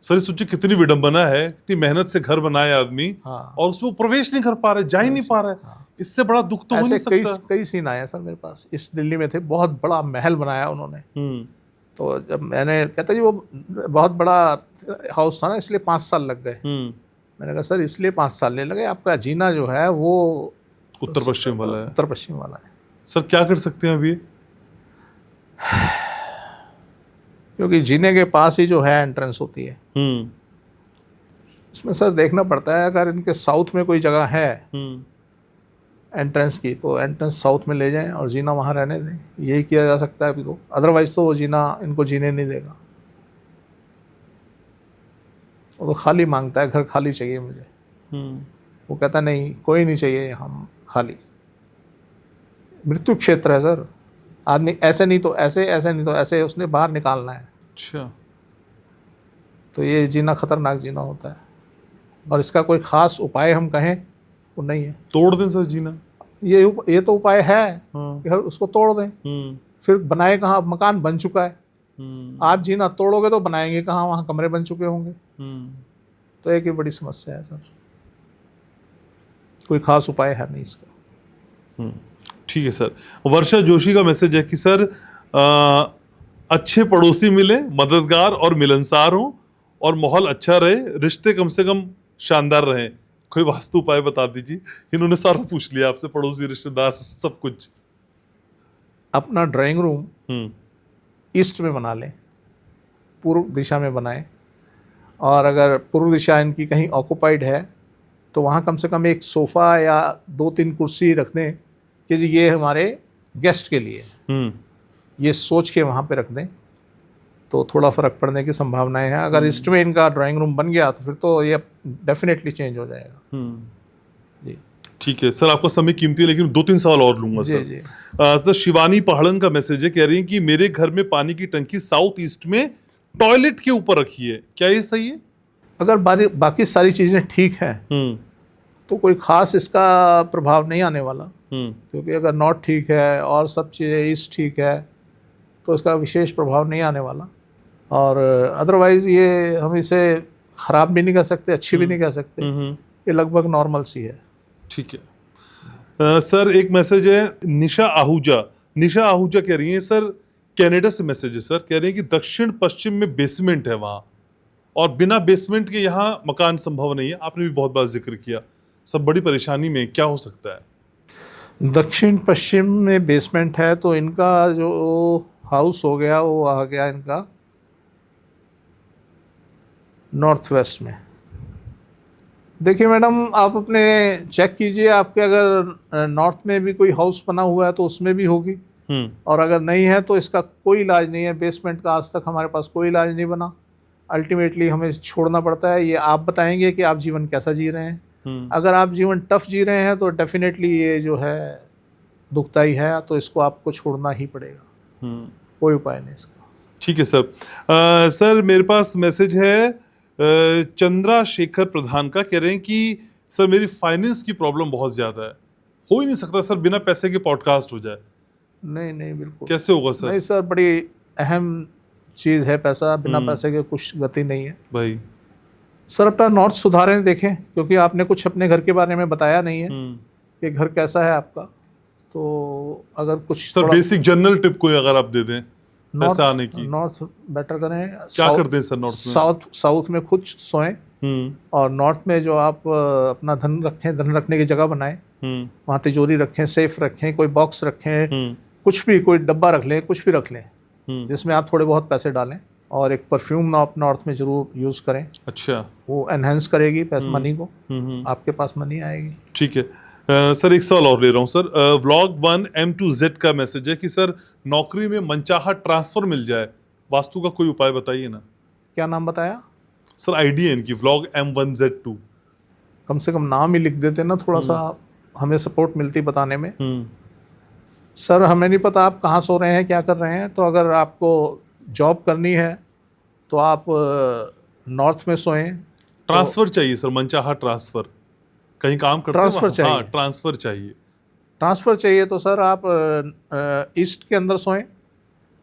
सर सोचिए कितनी विडंबना है, कितनी मेहनत से घर बनाया आदमी, हाँ। और उसमें प्रवेश नहीं कर पा रहे, जा ही नहीं पा रहे। हाँ। इससे बड़ा दुख तो हो नहीं ऐसे सकता। कई सीन आए सर मेरे पास। इस दिल्ली में थे, बहुत बड़ा महल बनाया उन्होंने। तो जब मैंने कहता जी वो बहुत बड़ा हाउस था ना, इसलिए 5 साल लग गए। मैंने कहा सर इसलिए 5 साल नहीं लगे, आपका जीना जो है वो उत्तर पश्चिम वाला है। उत्तर पश्चिम वाला है। सर क्या कर सकते हैं अभी? क्योंकि जीने के पास ही जो है एंट्रेंस होती है, उसमें सर देखना पड़ता है। अगर इनके साउथ में कोई जगह है एंट्रेंस की, तो एंट्रेंस साउथ में ले जाएं और जीना वहाँ रहने दें। यही किया जा सकता है अभी तो। अदरवाइज तो वो जीना इनको जीने नहीं देगा। वो तो खाली मांगता है, घर खाली चाहिए मुझे। वो कहता नहीं, कोई नहीं चाहिए हम खाली। मृत्यु क्षेत्र है सर। आदमी ऐसे नहीं तो ऐसे, ऐसे नहीं तो ऐसे, उसने बाहर निकालना है। अच्छा। तो ये जीना खतरनाक जीना होता है, और इसका कोई ख़ास उपाय हम कहें वो नहीं है। तोड़ दें सर जीना। ये तो उपाय है हाँ। कि उसको तोड़ दें। फिर बनाए कहाँ? मकान बन चुका है। आप जीना तोड़ोगे तो बनाएंगे कहाँ? वहाँ कमरे बन चुके होंगे। तो एक ही बड़ी समस्या है सर। कोई ख़ास उपाय है नहीं इसका। ठीक है सर। वर्षा जोशी का मैसेज है कि सर अच्छे पड़ोसी मिले, मददगार और मिलनसार हों, और माहौल अच्छा रहे, रिश्ते कम से कम शानदार रहें। कोई वास्तु उपाय बता दीजिए। इन्होंने सारा पूछ लिया आपसे, पड़ोसी, रिश्तेदार, सब कुछ। अपना ड्राइंग रूम ईस्ट में बना लें, पूर्व दिशा में बनाएं। और अगर पूर्व दिशा इनकी कहीं ऑक्युपाइड है तो वहाँ कम से कम एक सोफ़ा या 2-3 कुर्सी रख दें कि जी ये हमारे गेस्ट के लिए, ये सोच के वहाँ पे रख दें, तो थोड़ा फ़र्क पड़ने की संभावनाएं हैं। अगर ईस्ट में इनका ड्राइंग रूम बन गया तो फिर तो ये डेफिनेटली चेंज हो जाएगा। जी ठीक है सर, आपका समय कीमती है, लेकिन 2-3 सवाल और लूंगा सर। जी। सर शिवानी पहाड़न का मैसेज है, कह रही है कि मेरे घर में पानी की टंकी साउथ ईस्ट में टॉयलेट के ऊपर रखी है, क्या ये सही है? अगर बाकी सारी चीज़ें ठीक हैं तो कोई ख़ास इसका प्रभाव नहीं आने वाला। क्योंकि अगर नॉर्थ ठीक है और सब चीज़ें ईस्ट ठीक है तो इसका विशेष प्रभाव नहीं आने वाला। और अदरवाइज़ ये हम इसे ख़राब भी नहीं कर सकते, अच्छी भी नहीं कह सकते। ये लगभग नॉर्मल सी है। ठीक है। सर एक मैसेज है निशा आहूजा। निशा आहूजा कह रही हैं सर, कनाडा से मैसेज है सर, कह रही हैं कि दक्षिण पश्चिम में बेसमेंट है वहाँ, और बिना बेसमेंट के यहाँ मकान संभव नहीं है। आपने भी बहुत बार जिक्र किया, सब बड़ी परेशानी में, क्या हो सकता है? दक्षिण पश्चिम में बेसमेंट है तो इनका जो हाउस हो गया वो आ गया इनका नॉर्थ वेस्ट में। देखिए मैडम, आप अपने चेक कीजिए, आपके अगर नॉर्थ में भी कोई हाउस बना हुआ है तो उसमें भी होगी, और अगर नहीं है तो इसका कोई इलाज नहीं है। बेसमेंट का आज तक हमारे पास कोई इलाज नहीं बना। अल्टीमेटली हमें छोड़ना पड़ता है। ये आप बताएंगे कि आप जीवन कैसा जी रहे हैं। अगर आप जीवन टफ जी रहे हैं तो डेफिनेटली ये जो है दुखदाई है, तो इसको आपको छोड़ना ही पड़ेगा। कोई उपाय नहीं इसका। ठीक है सर। सर मेरे पास मैसेज है चंद्रशेखर प्रधान का, कह रहे हैं कि सर मेरी फाइनेंस की प्रॉब्लम बहुत ज़्यादा है, हो ही नहीं सकता सर बिना पैसे के पॉडकास्ट हो जाए। नहीं बिल्कुल। कैसे होगा सर? नहीं सर, बड़ी अहम चीज़ है पैसा। बिना पैसे के कुछ गति नहीं है भाई। सर अपना नॉर्थ सुधारें, देखें, क्योंकि आपने कुछ अपने घर के बारे में बताया नहीं है कि घर कैसा है आपका। तो अगर कुछ सर बेसिक जनरल टिप कोई अगर आप दे दें पैसा आने की। नॉर्थ बेटर करें। क्या कर दें सर नॉर्थ में? साउथ में खुद सोएं, और नॉर्थ में जो आप अपना धन रखें, धन रखने की जगह बनाएं। वहाँ तिजोरी रखें, सेफ रखें, कोई बॉक्स रखें, कुछ भी, कोई डब्बा रख लें, कुछ भी रख लें जिसमें आप थोड़े बहुत पैसे डालें। और एक परफ्यूम ना आप नॉर्थ में जरूर यूज़ करें। अच्छा। वो एनहेंस करेगी पैस मनी को, आपके पास मनी आएगी। ठीक है सर एक सवाल और ले रहा हूँ सर। व्लॉग 1 M2Z का मैसेज है कि सर नौकरी में मनचाहा ट्रांसफर मिल जाए, वास्तु का कोई उपाय बताइए ना। क्या नाम बताया? सर आईडी है इनकी व्लॉग M1Z2। कम से कम नाम ही लिख देते ना, थोड़ा सा हमें सपोर्ट मिलती बताने में। सर हमें नहीं पता आप कहाँ सो रहे हैं, क्या कर रहे हैं, तो अगर आपको जॉब करनी है तो आप नॉर्थ में सोएं। ट्रांसफर चाहिए सर, मनचाहा ट्रांसफर, कहीं काम करते हैं ट्रांसफर चाहिए। हाँ ट्रांसफर चाहिए। ट्रांसफ़र चाहिए तो सर आप ईस्ट के अंदर सोएं,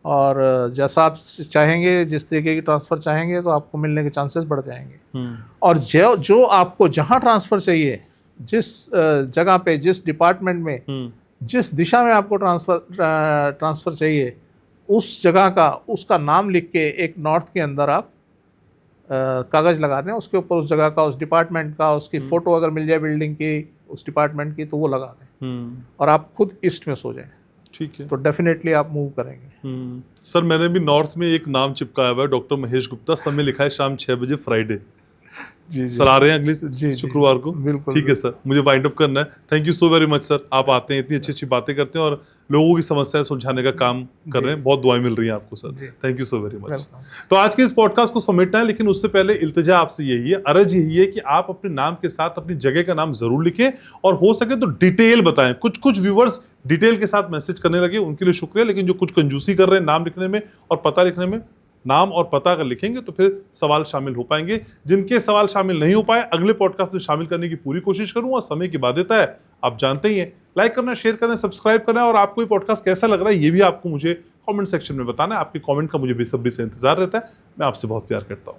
और जैसा आप चाहेंगे, जिस तरीके की ट्रांसफ़र चाहेंगे तो आपको मिलने के चांसेस बढ़ जाएंगे। और जो आपको जहाँ ट्रांसफ़र चाहिए, जिस जगह पे, जिस डिपार्टमेंट में, जिस दिशा में आपको ट्रांसफ़र चाहिए, उस जगह का, उसका नाम लिख के एक नॉर्थ के अंदर आप कागज़ लगा दें, उसके ऊपर उस जगह का, उस डिपार्टमेंट का, उसकी फ़ोटो अगर मिल जाए बिल्डिंग की, उस डिपार्टमेंट की, तो वो लगा दें और आप खुद ईस्ट में सो जाएं। ठीक है, तो डेफिनेटली आप मूव करेंगे। सर मैंने भी नॉर्थ में एक नाम चिपकाया हुआ है, डॉक्टर महेश गुप्ता, समय लिखा है शाम 6 बजे फ्राइडे। जी सर आ रहे हैं अगले जी, शुक्रवार को? बिल्कुल। ठीक है सर, मुझे वाइंड अप करना है। Thank you so very much sir, आप आते हैं, इतनी अच्छी अच्छी बातें करते हैं और लोगों की समस्याएं सुलझाने का काम कर रहे हैं। बहुत दुआएं मिल रही हैं आपको sir, thank you so very much. तो आज के इस पॉडकास्ट को समेटना है, लेकिन उससे पहले इल्तिजा आपसे यही है, अर्ज यही है कि आप अपने नाम के साथ अपनी जगह का नाम जरूर लिखें और हो सके तो डिटेल बताएं। कुछ व्यूवर्स डिटेल के साथ मैसेज करने लगे, उनके लिए शुक्रिया, लेकिन जो कुछ कंजूसी कर रहे हैं नाम लिखने में और पता लिखने में, नाम और पता अगर लिखेंगे तो फिर सवाल शामिल हो पाएंगे। जिनके सवाल शामिल नहीं हो पाए अगले पॉडकास्ट में शामिल करने की पूरी कोशिश करूंगा, समय की बाध्यता है, आप जानते ही हैं। लाइक करना, शेयर करना, सब्सक्राइब करना, और आपको ये पॉडकास्ट कैसा लग रहा है ये भी आपको मुझे कमेंट सेक्शन में बताना है। आपके कमेंट का मुझे बेसब्री से इंतजार रहता है। मैं आपसे बहुत प्यार करता हूँ।